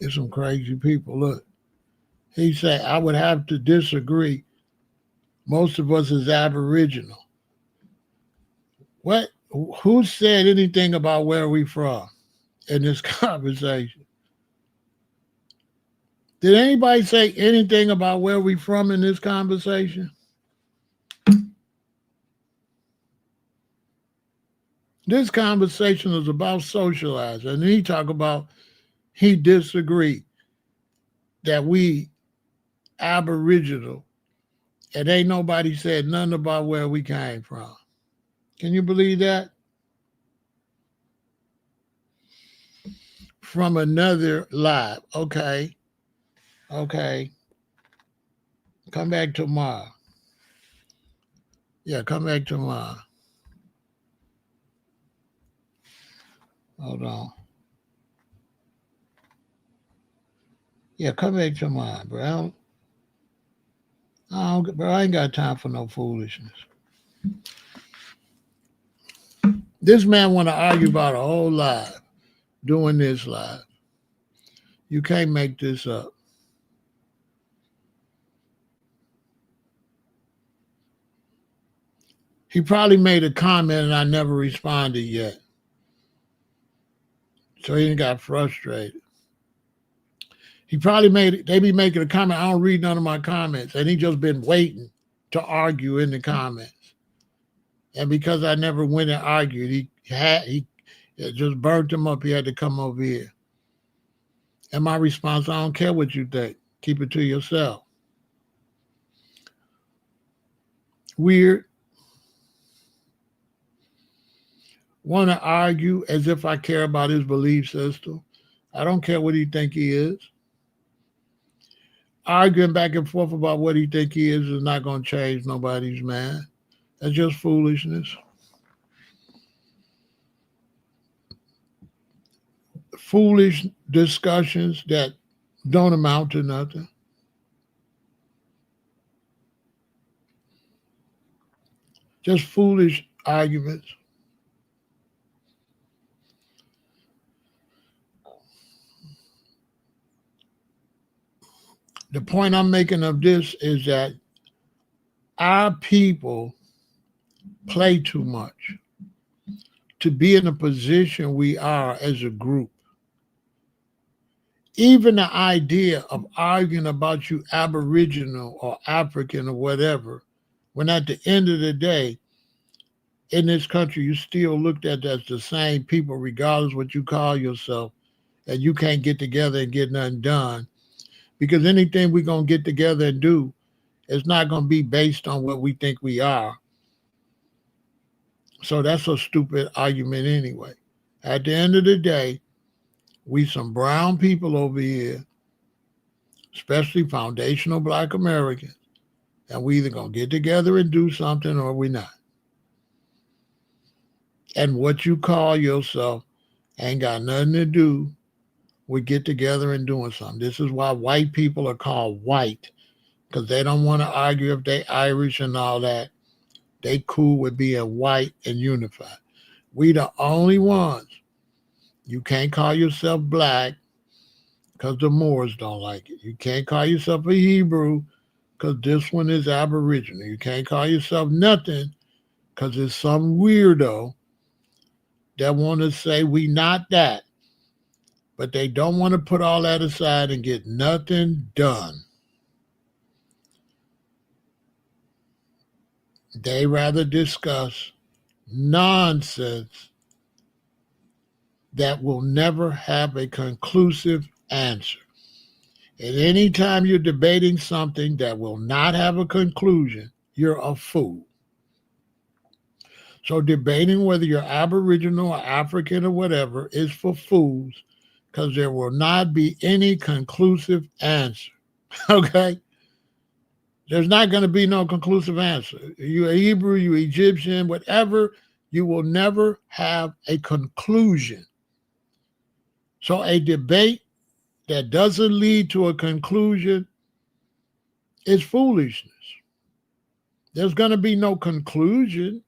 There's some crazy people. Look, he said, I would have to disagree. Most of us is Aboriginal. What? Who said anything about where we from in this conversation? Did anybody say anything about where we from in this conversation? This conversation is about Socialize, and he talk about he disagreed that we Aboriginal, and ain't nobody said nothing about where we came from. Can you believe that? From another live. Okay. Come back tomorrow. Yeah, come back tomorrow. Hold on. Yeah, come back tomorrow, bro. I ain't got time for no foolishness. This man want to argue about a whole live, doing this live. You can't make this up. He probably made a comment and I never responded yet. So he got frustrated. He probably they be making a comment. I don't read none of my comments. And he just been waiting to argue in the comments. And because I never went and argued, he it just burnt him up. He had to come over here. And my response, I don't care what you think. Keep it to yourself. Weird. Want to argue as if I care about his belief system. I don't care what he think he is. Arguing back and forth about what he think he is not going to change nobody's mind. That's just foolishness. Foolish discussions that don't amount to nothing. Just foolish arguments. The point I'm making of this is that our people play too much to be in a position we are as a group. Even the idea of arguing about you Aboriginal or African or whatever, when at the end of the day, in this country, you still looked at as the same people, regardless what you call yourself, and you can't get together and get nothing done. Because anything we're going to get together and do is not going to be based on what we think we are. So that's a stupid argument anyway. At the end of the day, we some brown people over here, especially foundational Black Americans, and we either going to get together and do something or we not. And what you call yourself ain't got nothing to do with get together and doing something. This is why white people are called white, because they don't want to argue if they Irish and all that. They cool with being white and unified. We the only ones. You can't call yourself Black because the Moors don't like it. You can't call yourself a Hebrew because this one is Aboriginal. You can't call yourself nothing because it's some weirdo that want to say we not that. But they don't want to put all that aside and get nothing done. They rather discuss nonsense that will never have a conclusive answer. And anytime you're debating something that will not have a conclusion, you're a fool. So debating whether you're Aboriginal or African or whatever is for fools, because there will not be any conclusive answer. Okay? There's not going to be no conclusive answer. You're a Hebrew, you're Egyptian, whatever, you will never have a conclusion. So a debate that doesn't lead to a conclusion is foolishness. There's going to be no conclusion.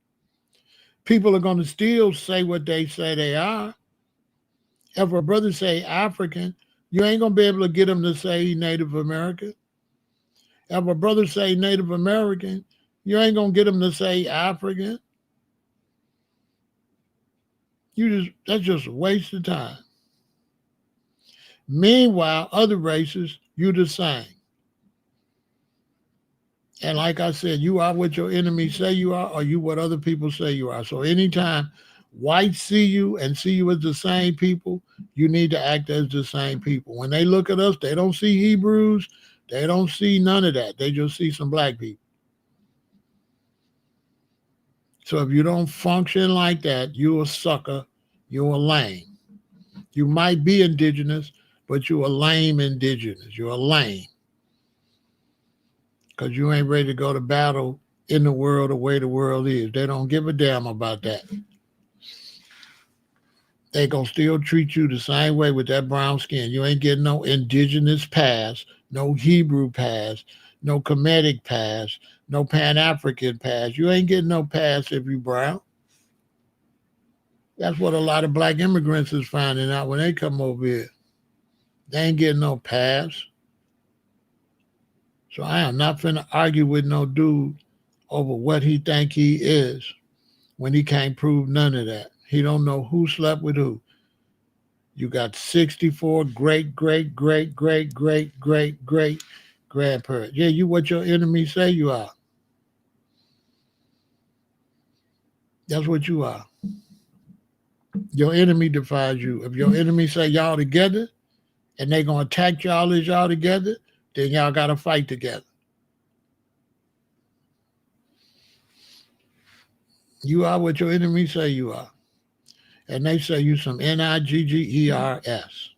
People are going to still say what they say they are. If a brother say African, you ain't going to be able to get him to say Native American. If a brother say Native American, you ain't going to get him to say African. That's just a waste of time. Meanwhile, other races, you the same. And like I said, you are what your enemies say you are, or you what other people say you are. So anytime whites see you and see you as the same people, you need to act as the same people. When they look at us, they don't see Hebrews. They don't see none of that. They just see some Black people. So if you don't function like that, you're a sucker. You're a lame. You might be indigenous, but you're a lame indigenous. You're a lame. Because you ain't ready to go to battle in the world the way the world is. They don't give a damn about that. They gonna still treat you the same way with that brown skin. You ain't getting no indigenous pass, no Hebrew pass, no Kemetic pass, no Pan-African pass. You ain't getting no pass if you brown. That's what a lot of Black immigrants is finding out when they come over here. They ain't getting no pass. So I am not finna argue with no dude over what he think he is when he can't prove none of that. He don't know who slept with who. You got 64 great, great, great, great, great, great, great grandparents. Yeah, you what your enemies say you are. That's what you are. Your enemy defies you. If your enemy say y'all together and they gonna attack y'all as y'all together, then y'all gotta fight together. You are what your enemies say you are. And they say you some Niggers.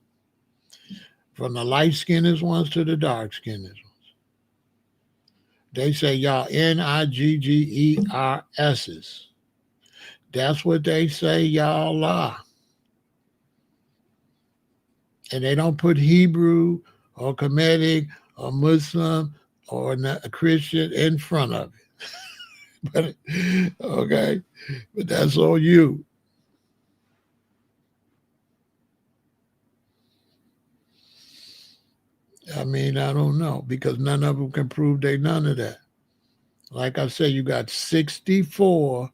From the light skinned ones to the dark skinned ones. They say y'all Niggers. That's what they say y'all are. And they don't put Hebrew or Kemetic or Muslim or a Christian in front of it. But okay, but that's on you. I mean, I don't know because none of them can prove they none of that. Like I said, you got 64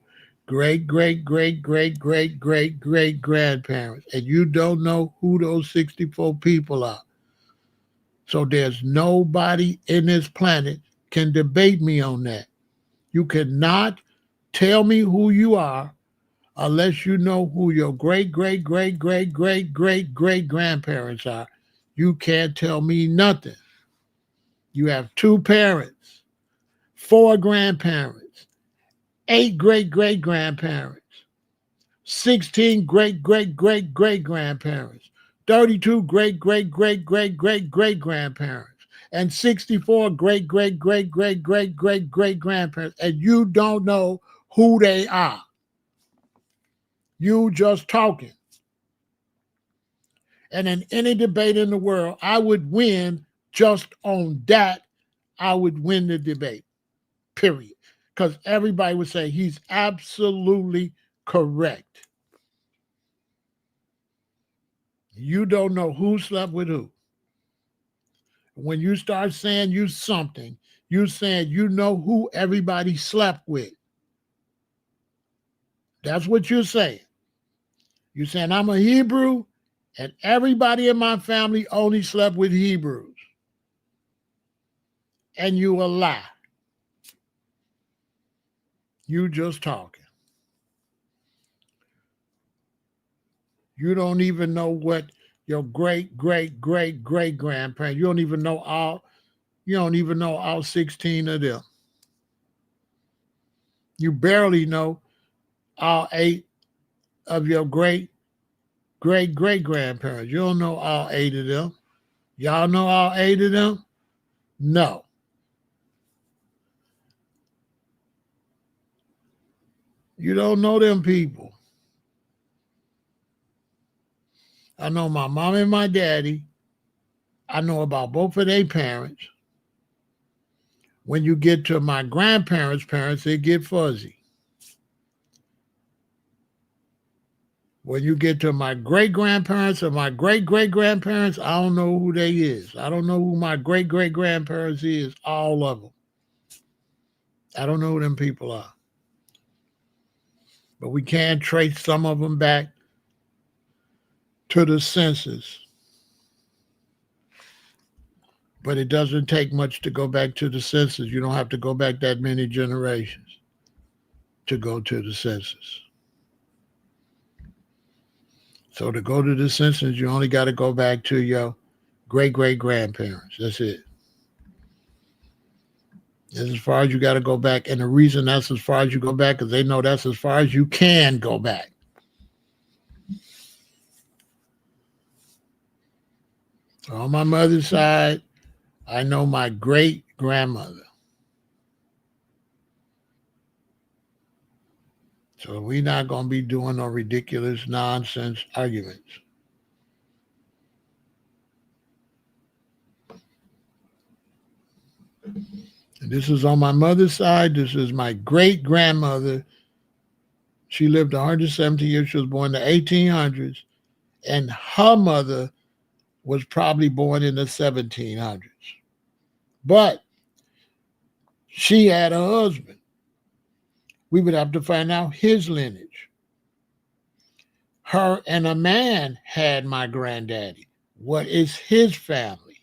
great, great, great, great, great, great, great grandparents, and you don't know who those 64 people are. So there's nobody in this planet can debate me on that. You cannot tell me who you are unless you know who your great, great, great, great, great, great, great grandparents are. You can't tell me nothing. You have 2 parents, 4 grandparents, 8 great great grandparents, 16 great great great great grandparents, 32 great great great great great great grandparents, and 64 great great great great great great great grandparents, and you don't know who they are. You just talking. And in any debate in the world, I would win just on that. I would win the debate, period. Because everybody would say he's absolutely correct. You don't know who slept with who. When you start saying you something, you're saying you know who everybody slept with. That's what you're saying. You're saying I'm a Hebrew and everybody in my family only slept with Hebrews. And you a lie. You just talking. You don't even know what your great, great, great, great grandparents, you don't even know all 16 of them. You barely know all 8 of your great, great, great grandparents. You don't know all 8 of them. Y'all know all 8 of them? No. You don't know them people. I know my mom and my daddy. I know about both of their parents. When you get to my grandparents' parents, they get fuzzy. When you get to my great-grandparents or my great-great-grandparents, I don't know who they is. I don't know who my great-great-grandparents is, all of them. I don't know who them people are. But we can trace some of them back to the census. But it doesn't take much to go back to the census. You don't have to go back that many generations to go to the census. So to go to the census, you only got to go back to your great-great-grandparents. That's it. That's as far as you got to go back. And the reason that's as far as you go back is they know that's as far as you can go back. So on my mother's side, I know my great-grandmother. So we're not going to be doing no ridiculous nonsense arguments. And this is on my mother's side. This is my great-grandmother. She lived 170 years. She was born in the 1800s. And her mother was probably born in the 1700s. But she had a husband. We would have to find out his lineage. her and a man had my granddaddy. What is his family?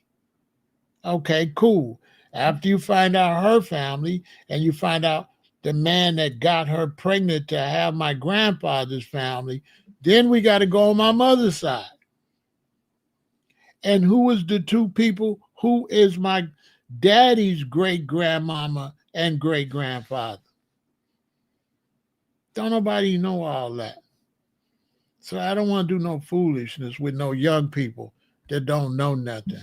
Okay, cool. After you find out her family and you find out the man that got her pregnant to have my grandfather's family, then we got to go on my mother's side. And who is the two people? Who is my daddy's great grandmama and great grandfather? Don't nobody know all that. So I don't want to do no foolishness with no young people that don't know nothing.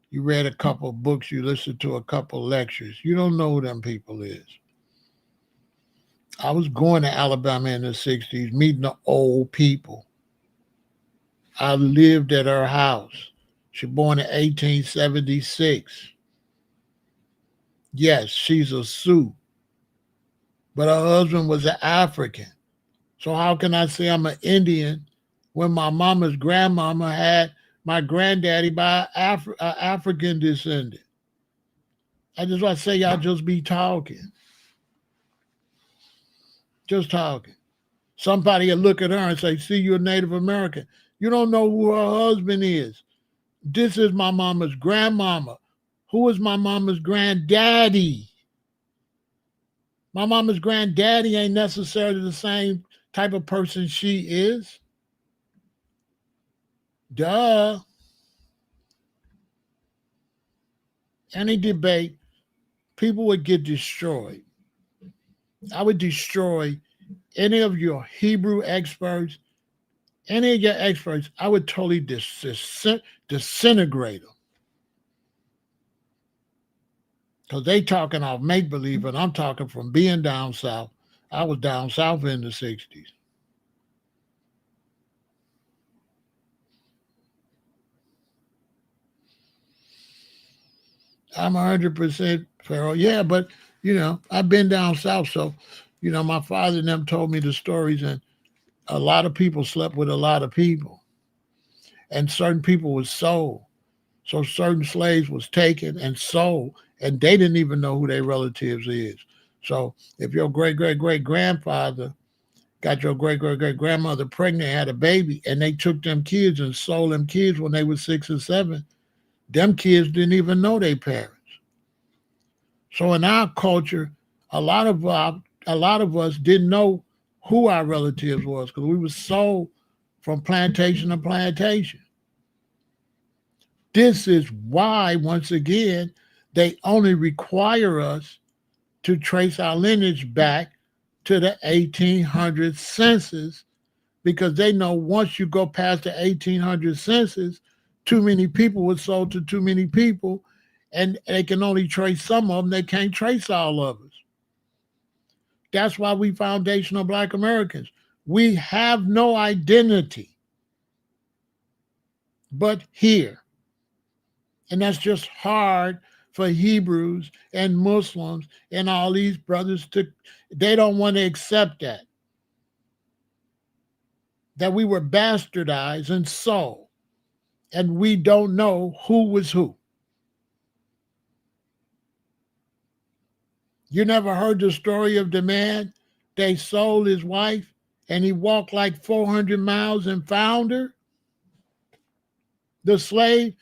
You read a couple of books, you listened to a couple of lectures. You don't know who them people is. I was going to Alabama in the 60s, meeting the old people. I lived at her house. She was born in 1876. Yes, she's a Sioux, but her husband was an African. So how can I say I'm an Indian when my mama's grandmama had my granddaddy by African descendant? I just want to say y'all just be talking. Just talking. Somebody will look at her and say, see, you're a Native American. You don't know who her husband is. This is my mama's grandmama. Who is my mama's granddaddy? My mama's granddaddy ain't necessarily the same type of person she is. Duh. Any debate, people would get destroyed. I would destroy any of your Hebrew experts, any of your experts. I would totally disintegrate them. Because they talking off make-believe, and I'm talking from being down south. I was down south in the 60s. I'm 100% Pharaoh. Yeah, but, I've been down south. So, my father and them told me the stories, and a lot of people slept with a lot of people. And certain people was sold. So certain slaves was taken and sold, and they didn't even know who their relatives is. So if your great-great-great-grandfather got your great-great-great-grandmother pregnant, had a baby, and they took them kids and sold them kids when they were 6 or 7, them kids didn't even know their parents. So in our culture, a lot of us didn't know who our relatives was because we were sold from plantation to plantation. This is why, once again, they only require us to trace our lineage back to the 1800 census, because they know once you go past the 1800 census, too many people were sold to too many people, and they can only trace some of them. They can't trace all of us. That's why we foundational Black Americans. We have no identity but here. And that's just hard for Hebrews and Muslims and all these brothers they don't want to accept that we were bastardized and sold, and we don't know who was who. You never heard the story of the man they sold his wife and he walked like 400 miles and found her? The slave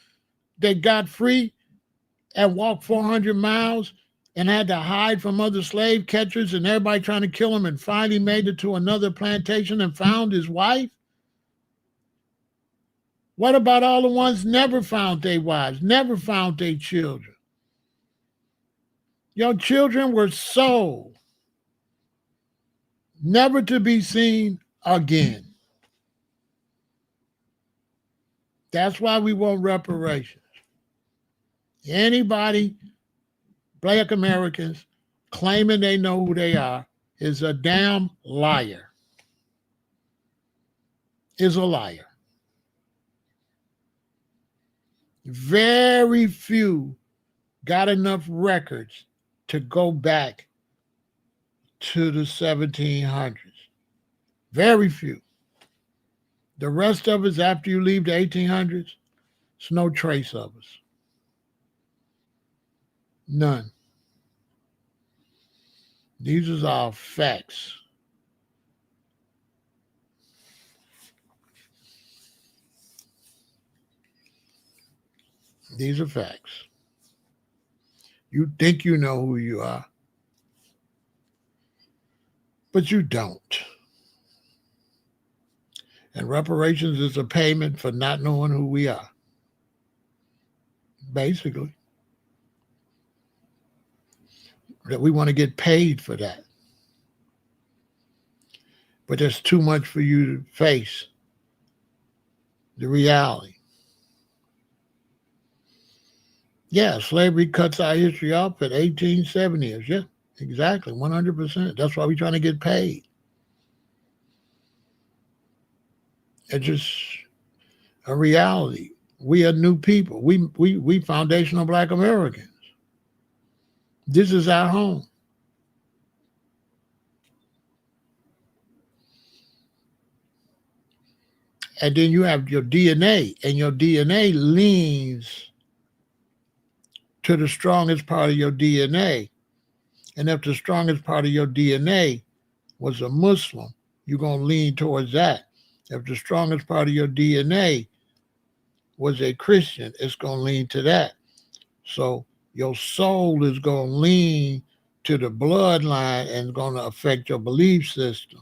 that got free and walked 400 miles and had to hide from other slave catchers and everybody trying to kill him, and finally made it to another plantation and found his wife? What about all the ones never found their wives, never found their children? Your children were sold, never to be seen again. That's why we want reparations. Anybody, Black Americans, claiming they know who they are is a damn liar. Is a liar. Very few got enough records to go back to the 1700s. Very few. The rest of us, after you leave the 1800s, there's no trace of us. None. These are all facts. These are facts. You think you know who you are, but you don't. And reparations is a payment for not knowing who we are, basically. That we want to get paid for that. But there's too much for you to face the reality. Yeah, slavery cuts our history off at 1870s. Yeah, exactly, 100%. That's why we're trying to get paid. It's just a reality. We are new people. We foundational Black Americans. This is our home. And then you have your DNA, and your DNA leans to the strongest part of your DNA. And if the strongest part of your DNA was a Muslim, you're going to lean towards that. If the strongest part of your DNA was a Christian, it's going to lean to that. So your soul is going to lean to the bloodline and going to affect your belief system.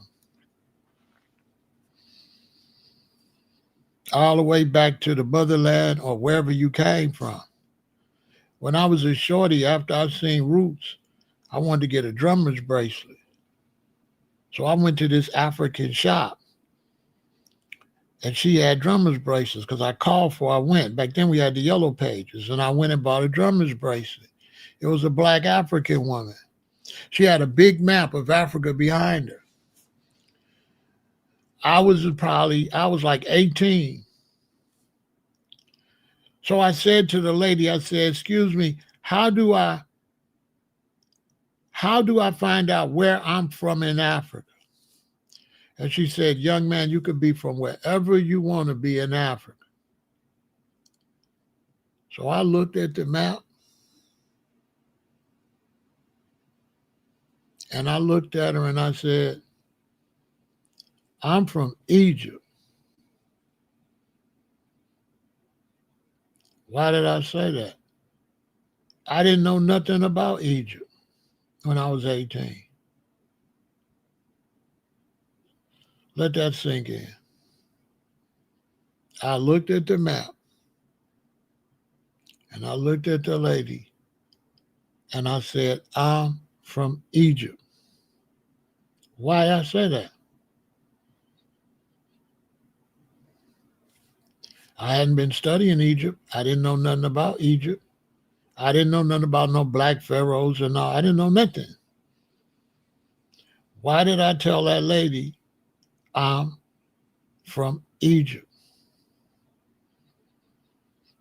All the way back to the motherland or wherever you came from. When I was a shorty, after I seen Roots, I wanted to get a drummer's bracelet. So I went to this African shop, and she had drummer's bracelets because I called before I went. Back then we had the yellow pages, and I went and bought a drummer's bracelet. It was a Black African woman. She had a big map of Africa behind her. I was like 18. So I said to the lady, I said, "Excuse me, how do I find out where I'm from in Africa?" And she said, "Young man, you could be from wherever you want to be in Africa." So I looked at the map, and I looked at her and I said, "I'm from Egypt." Why did I say that? I didn't know nothing about Egypt when I was 18. Let that sink in. I looked at the map, and I looked at the lady, and I said, "I'm from Egypt." Why I say that? I hadn't been studying Egypt. I didn't know nothing about Egypt. I didn't know nothing about no black pharaohs and all. I didn't know nothing. Why did I tell that lady I'm from Egypt?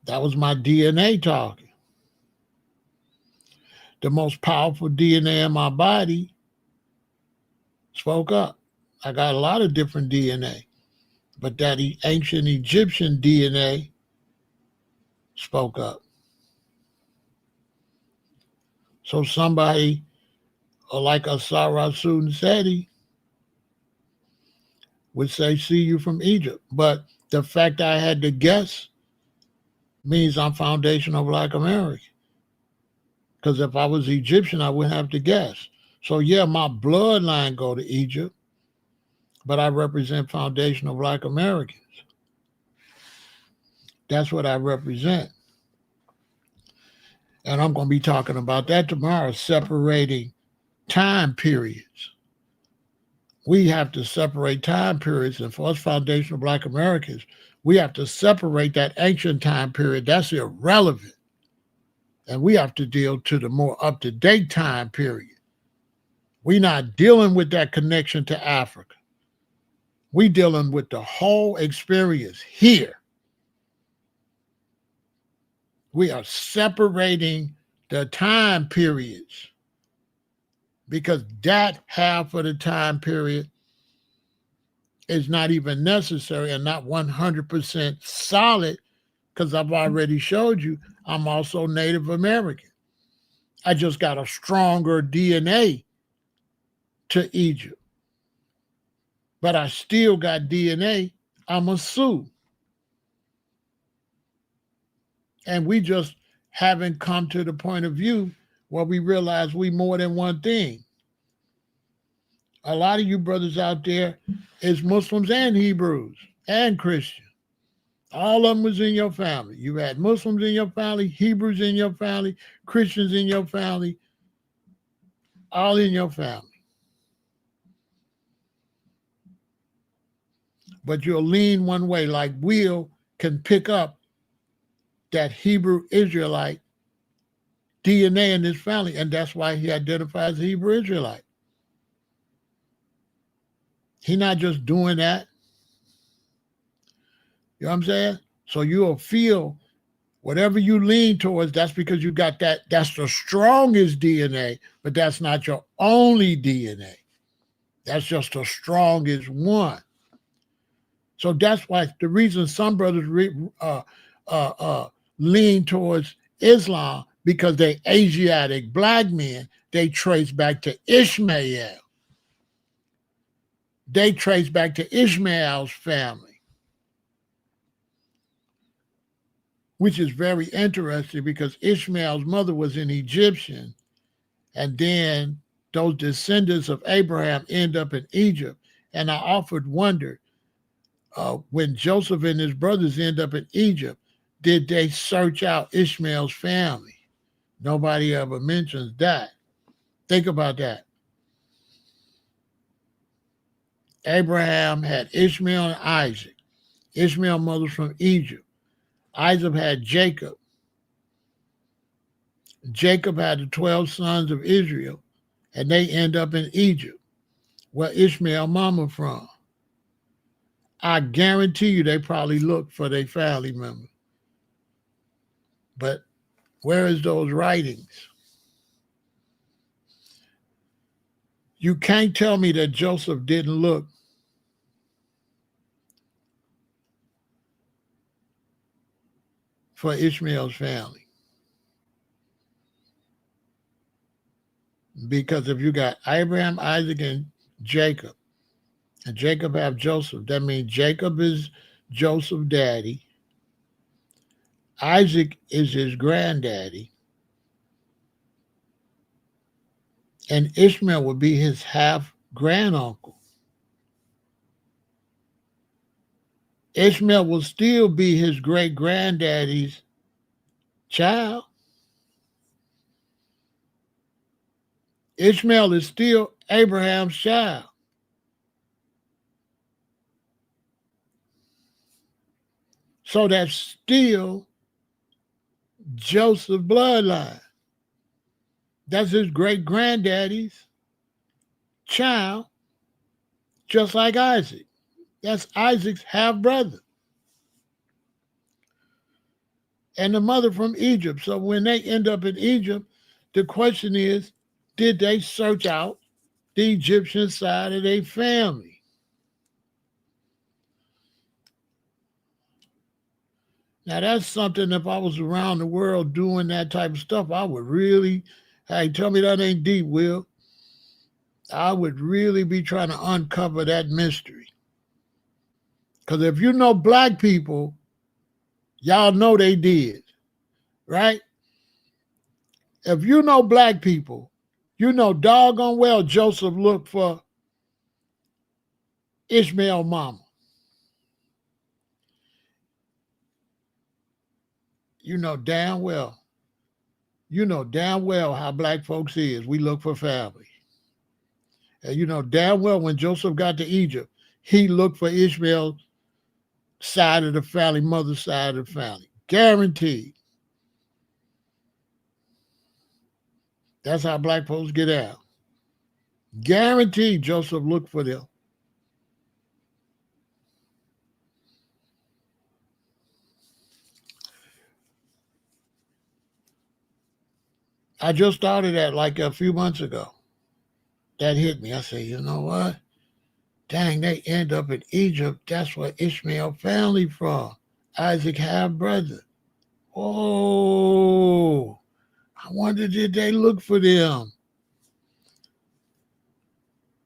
That was my DNA talking. The most powerful DNA in my body spoke up. I got a lot of different DNA, but that ancient Egyptian DNA spoke up. So somebody like a Sarah Seti would say, "See, you from Egypt." But the fact I had to guess means I'm foundational Black American. Because if I was Egyptian, I wouldn't have to guess. So yeah, my bloodline go to Egypt, but I represent foundational Black Americans. That's what I represent. And I'm going to be talking about that tomorrow, separating time periods. We have to separate time periods. And for us foundational Black Americans, we have to separate that ancient time period. That's irrelevant. And we have to deal to the more up-to-date time period. We're not dealing with that connection to Africa. We're dealing with the whole experience here. We are separating the time periods because that half of the time period is not even necessary and not 100% solid because I've already showed you I'm also Native American. I just got a stronger DNA to Egypt. But I still got DNA. I'm a Sioux. And we just haven't come to the point of view where we realize we more than one thing. A lot of you brothers out there is Muslims and Hebrews and Christians. All of them was in your family. You had Muslims in your family, Hebrews in your family, Christians in your family, all in your family. But you'll lean one way, like Will can pick up that Hebrew Israelite DNA in his family, and that's why he identifies as Hebrew Israelite. He's not just doing that. You know what I'm saying? So you'll feel whatever you lean towards, that's because you got that. That's the strongest DNA, but that's not your only DNA. That's just the strongest one. So that's why the reason some brothers lean towards Islam, because they Asiatic black men, they trace back to Ishmael. They trace back to Ishmael's family, which is very interesting because Ishmael's mother was an Egyptian, and then those descendants of Abraham end up in Egypt. And I often wonder, when Joseph and his brothers end up in Egypt, did they search out Ishmael's family? Nobody ever mentions that. Think about that. Abraham had Ishmael and Isaac. Ishmael's mother's from Egypt. Isaac had Jacob. Jacob had the 12 sons of Israel, and they end up in Egypt, where Ishmael's mama from. I guarantee you they probably looked for their family member. But where is those writings? You can't tell me that Joseph didn't look for Ishmael's family. Because if you got Abraham, Isaac, and Jacob have Joseph, that means Jacob is Joseph's daddy. Isaac is his granddaddy. And Ishmael would be his half-granduncle. Ishmael will still be his great-granddaddy's child. Ishmael is still Abraham's child. So that's still Joseph's bloodline. That's his great-granddaddy's child, just like Isaac. That's Isaac's half-brother. And the mother from Egypt. So when they end up in Egypt, the question is, did they search out the Egyptian side of their family? Now, that's something, if I was around the world doing that type of stuff, I would really, hey, tell me that ain't deep, Will. I would really be trying to uncover that mystery. Because if you know black people, y'all know they did, right? If you know black people, you know doggone well Joseph looked for Ishmael's mama. You know damn well how black folks is. We look for family. And you know damn well when Joseph got to Egypt, he looked for Ishmael's side of the family, mother's side of the family. Guaranteed. That's how black folks get out. Guaranteed Joseph looked for them. I just started that like a few months ago. That hit me. I said, you know what? Dang, they end up in Egypt. That's where Ishmael family from. Isaac half-brother. Oh, I wonder, did they look for them?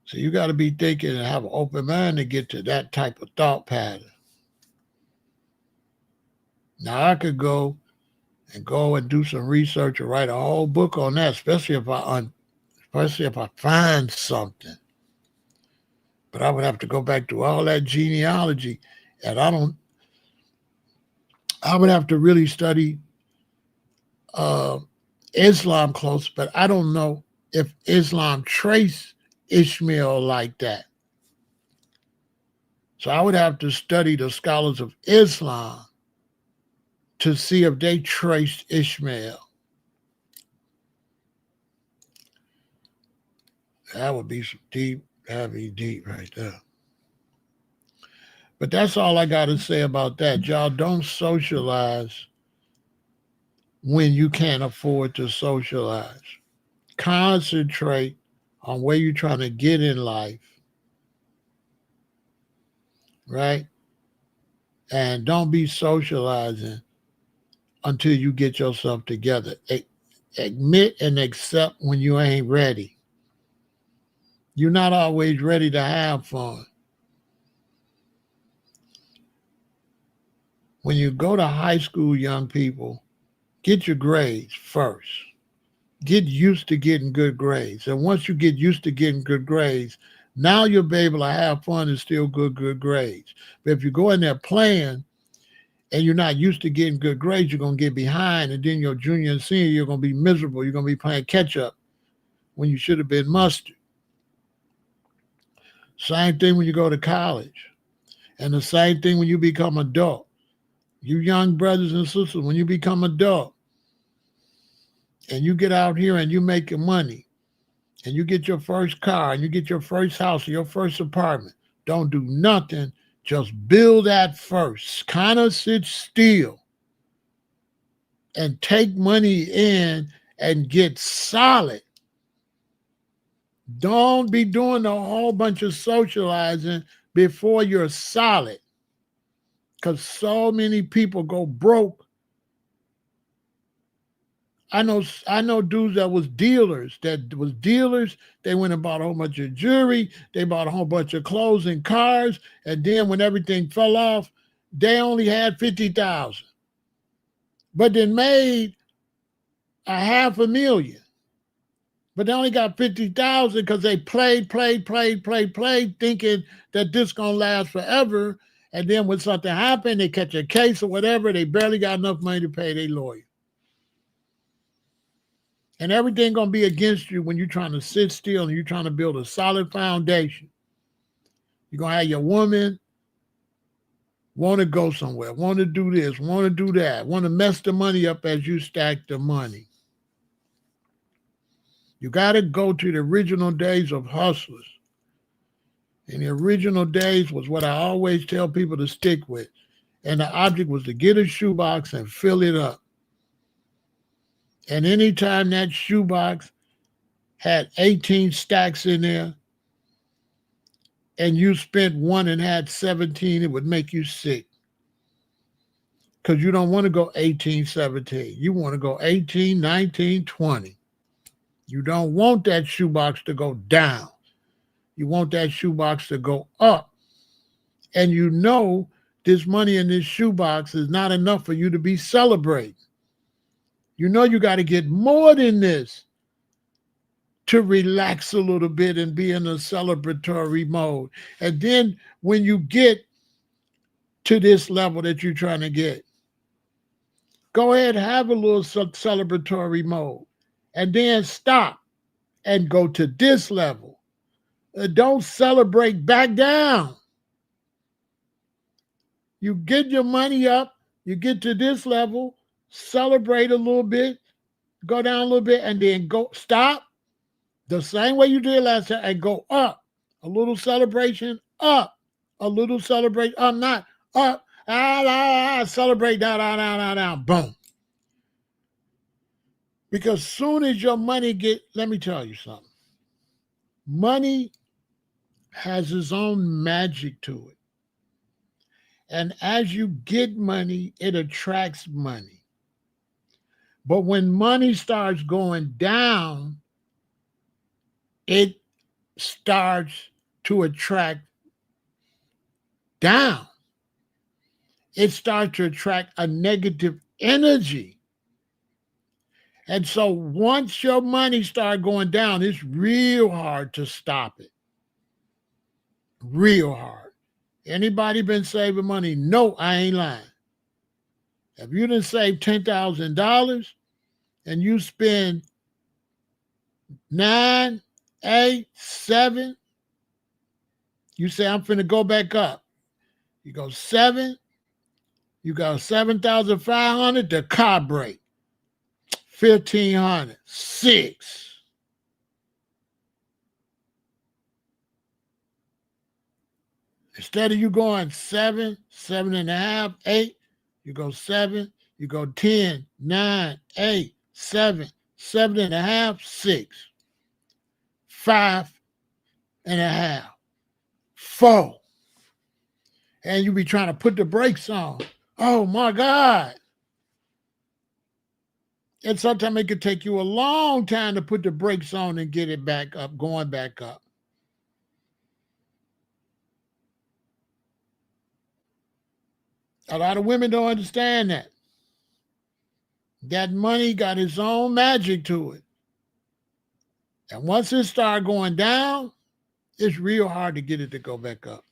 So you got to be thinking and have an open mind to get to that type of thought pattern. Now, I could go and go and do some research or write a whole book on that, especially if I find something. But I would have to go back to all that genealogy, and I would have to really study uh, Islam close, but I don't know if Islam traced Ishmael like that. So I would have to study the scholars of Islam to see if they traced Ishmael. That would be some deep, heavy, deep right there. But that's all I got to say about that. Y'all don't socialize when you can't afford to socialize. Concentrate on where you're trying to get in life, right? And don't be socializing until you get yourself together. Admit and accept when you ain't ready. You're not always ready to have fun. When you go to high school, young people, get your grades first. Get used to getting good grades. And once you get used to getting good grades, now you'll be able to have fun and still good grades. But if you go in there playing and you're not used to getting good grades, you're going to get behind. And then your junior and senior, you're going to be miserable. You're going to be playing catch up when you should have been mustard. Same thing when you go to college. And the same thing when you become adult. You young brothers and sisters, when you become adult and you get out here and you make your money and you get your first car and you get your first house or your first apartment, don't do nothing. Just build that first. Kind of sit still and take money in and get solid. Don't be doing a whole bunch of socializing before you're solid. Because so many people go broke. I know dudes that was dealers. They went and bought a whole bunch of jewelry. They bought a whole bunch of clothes and cars. And then when everything fell off, they only had 50,000. But then made $500,000. But they only got 50,000 because they played, thinking that this gonna last forever. And then when something happened, they catch a case or whatever, they barely got enough money to pay their lawyer. And everything gonna be against you when you're trying to sit still and you're trying to build a solid foundation. You're gonna have your woman want to go somewhere, want to do this, want to do that, want to mess the money up as you stack the money. You got to go to the original days of hustlers. And the original days was what I always tell people to stick with. And the object was to get a shoebox and fill it up. And anytime that shoebox had 18 stacks in there and you spent one and had 17, it would make you sick. Because you don't want to go 18, 17. You want to go 18, 19, 20. You don't want that shoebox to go down. You want that shoebox to go up. And you know this money in this shoebox is not enough for you to be celebrating. You know you got to get more than this to relax a little bit and be in a celebratory mode. And then when you get to this level that you're trying to get, go ahead, have a little celebratory mode. And then stop and go to this level. Don't celebrate back down. You get your money up, you get to this level, celebrate a little bit, go down a little bit, and then go stop the same way you did last time and go up. A little celebration, up. A little celebration, not up. Celebrate down, boom. Because soon as your money let me tell you something. Money has its own magic to it. And as you get money, it attracts money. But when money starts going down, it starts to attract down. It starts to attract a negative energy. And so once your money start going down, it's real hard to stop it. Real hard. Anybody been saving money? No, I ain't lying. If you done save $10,000 and you spend 9, 8, 7, you say, I'm finna go back up. You go 7, you got 7,500, the car break. 1,500, 6. Instead of you going 7, 7.5, 8, you go 7, you go 10, 9, 8, 7, 7.5, 6, 5.5, 4. And you be trying to put the brakes on. Oh my God. And sometimes it could take you a long time to put the brakes on and get it back up, going back up. A lot of women don't understand that. That money got its own magic to it. And once it starts going down, it's real hard to get it to go back up.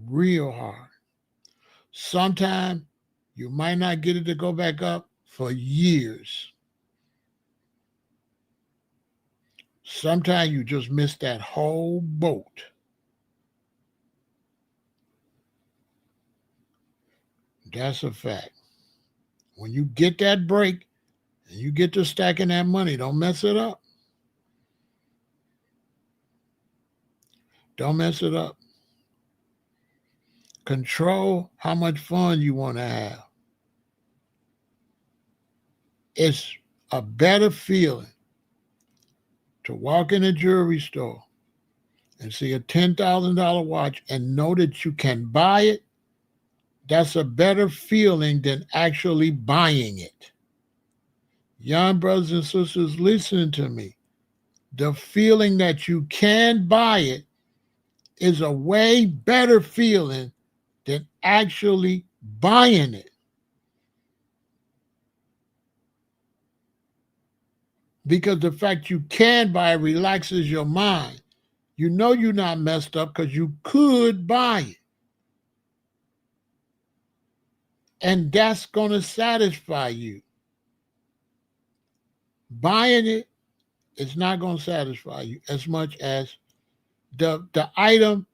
Real hard. Sometimes you might not get it to go back up for years. Sometimes you just miss that whole boat. That's a fact. When you get that break and you get to stacking that money, don't mess it up. Don't mess it up. Control how much fun you want to have. It's a better feeling to walk in a jewelry store and see a $10,000 watch and know that you can buy it. That's a better feeling than actually buying it. Young brothers and sisters, listen to me. The feeling that you can buy it is a way better feeling than actually buying it. Because the fact you can buy it relaxes your mind. You know you're not messed up because you could buy it. And that's going to satisfy you. Buying it is not going to satisfy you as much as the item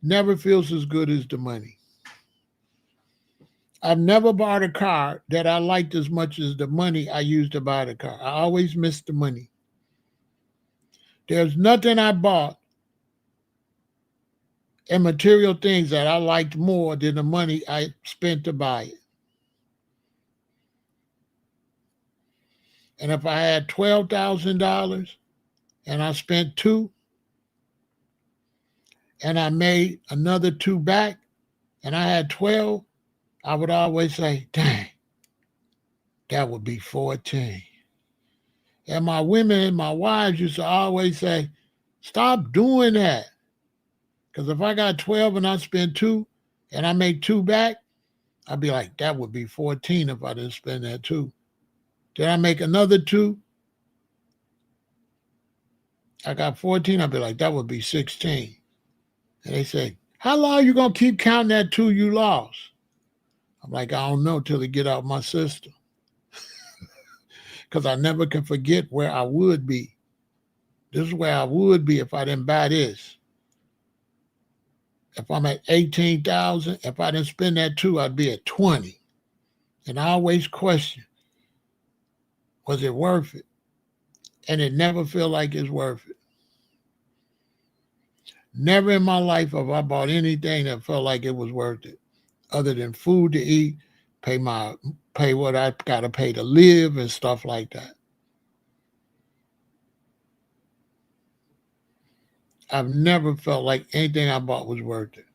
never feels as good as the money. I've never bought a car that I liked as much as the money I used to buy the car. I always miss the money. There's nothing I bought and material things that I liked more than the money I spent to buy it. And if I had $12,000 and I spent $2,000 and I made another $2,000 back and I had 12, I would always say, dang, that would be 14. And my women and my wives used to always say, stop doing that. Because if I got 12 and I spend 2 and I make 2 back, I'd be like, that would be 14 if I didn't spend that 2. Then I make another 2. I got 14. I'd be like, that would be 16. And they say, how long are you going to keep counting that 2 you lost? I'm like, I don't know till it get out my system. Because I never can forget where I would be. This is where I would be if I didn't buy this. If I'm at 18,000, if I didn't spend that 2, I'd be at 20. And I always question, was it worth it? And it never feel like it's worth it. Never in my life have I bought anything that felt like it was worth it, other than food to eat, pay what I gotta pay to live and stuff like that. I've never felt like anything I bought was worth it.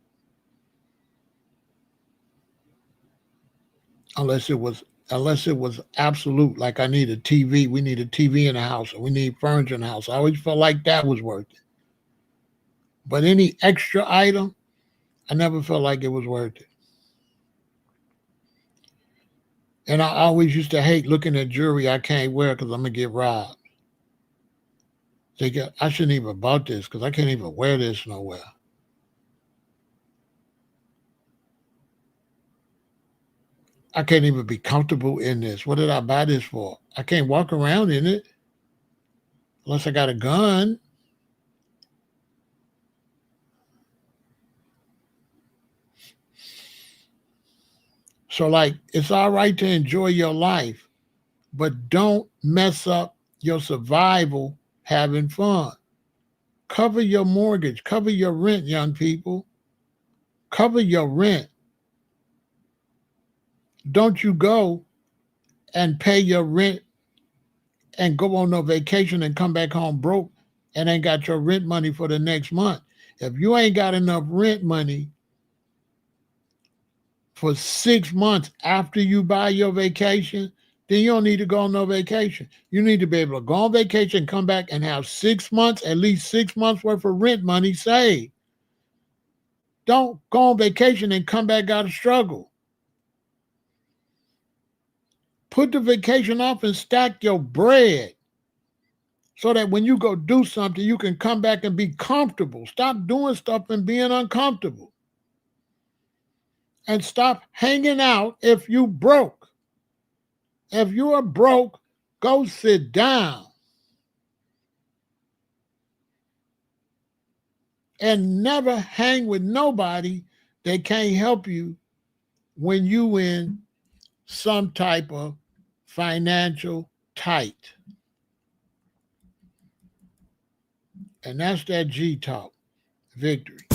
Unless it was absolute, like I need a TV, we need a TV in the house, or we need furniture in the house. I always felt like that was worth it. But any extra item, I never felt like it was worth it. And I always used to hate looking at jewelry I can't wear because I'm going to get robbed. I shouldn't even have bought this because I can't even wear this nowhere. I can't even be comfortable in this. What did I buy this for? I can't walk around in it unless I got a gun. So, like, it's all right to enjoy your life, but don't mess up your survival having fun. Cover your mortgage, cover your rent, young people. Cover your rent. Don't you go and pay your rent and go on no vacation and come back home broke and ain't got your rent money for the next month. If you ain't got enough rent money for 6 months after you buy your vacation, then you don't need to go on no vacation. You need to be able to go on vacation, come back and have 6 months, at least 6 months worth of rent money saved. Don't go on vacation and come back out of struggle. Put the vacation off and stack your bread so that when you go do something, you can come back and be comfortable. Stop doing stuff and being uncomfortable. And stop hanging out if you broke. If you are broke, go sit down. And never hang with nobody that can't help you when you in some type of financial tight. And that's that G talk. Victory.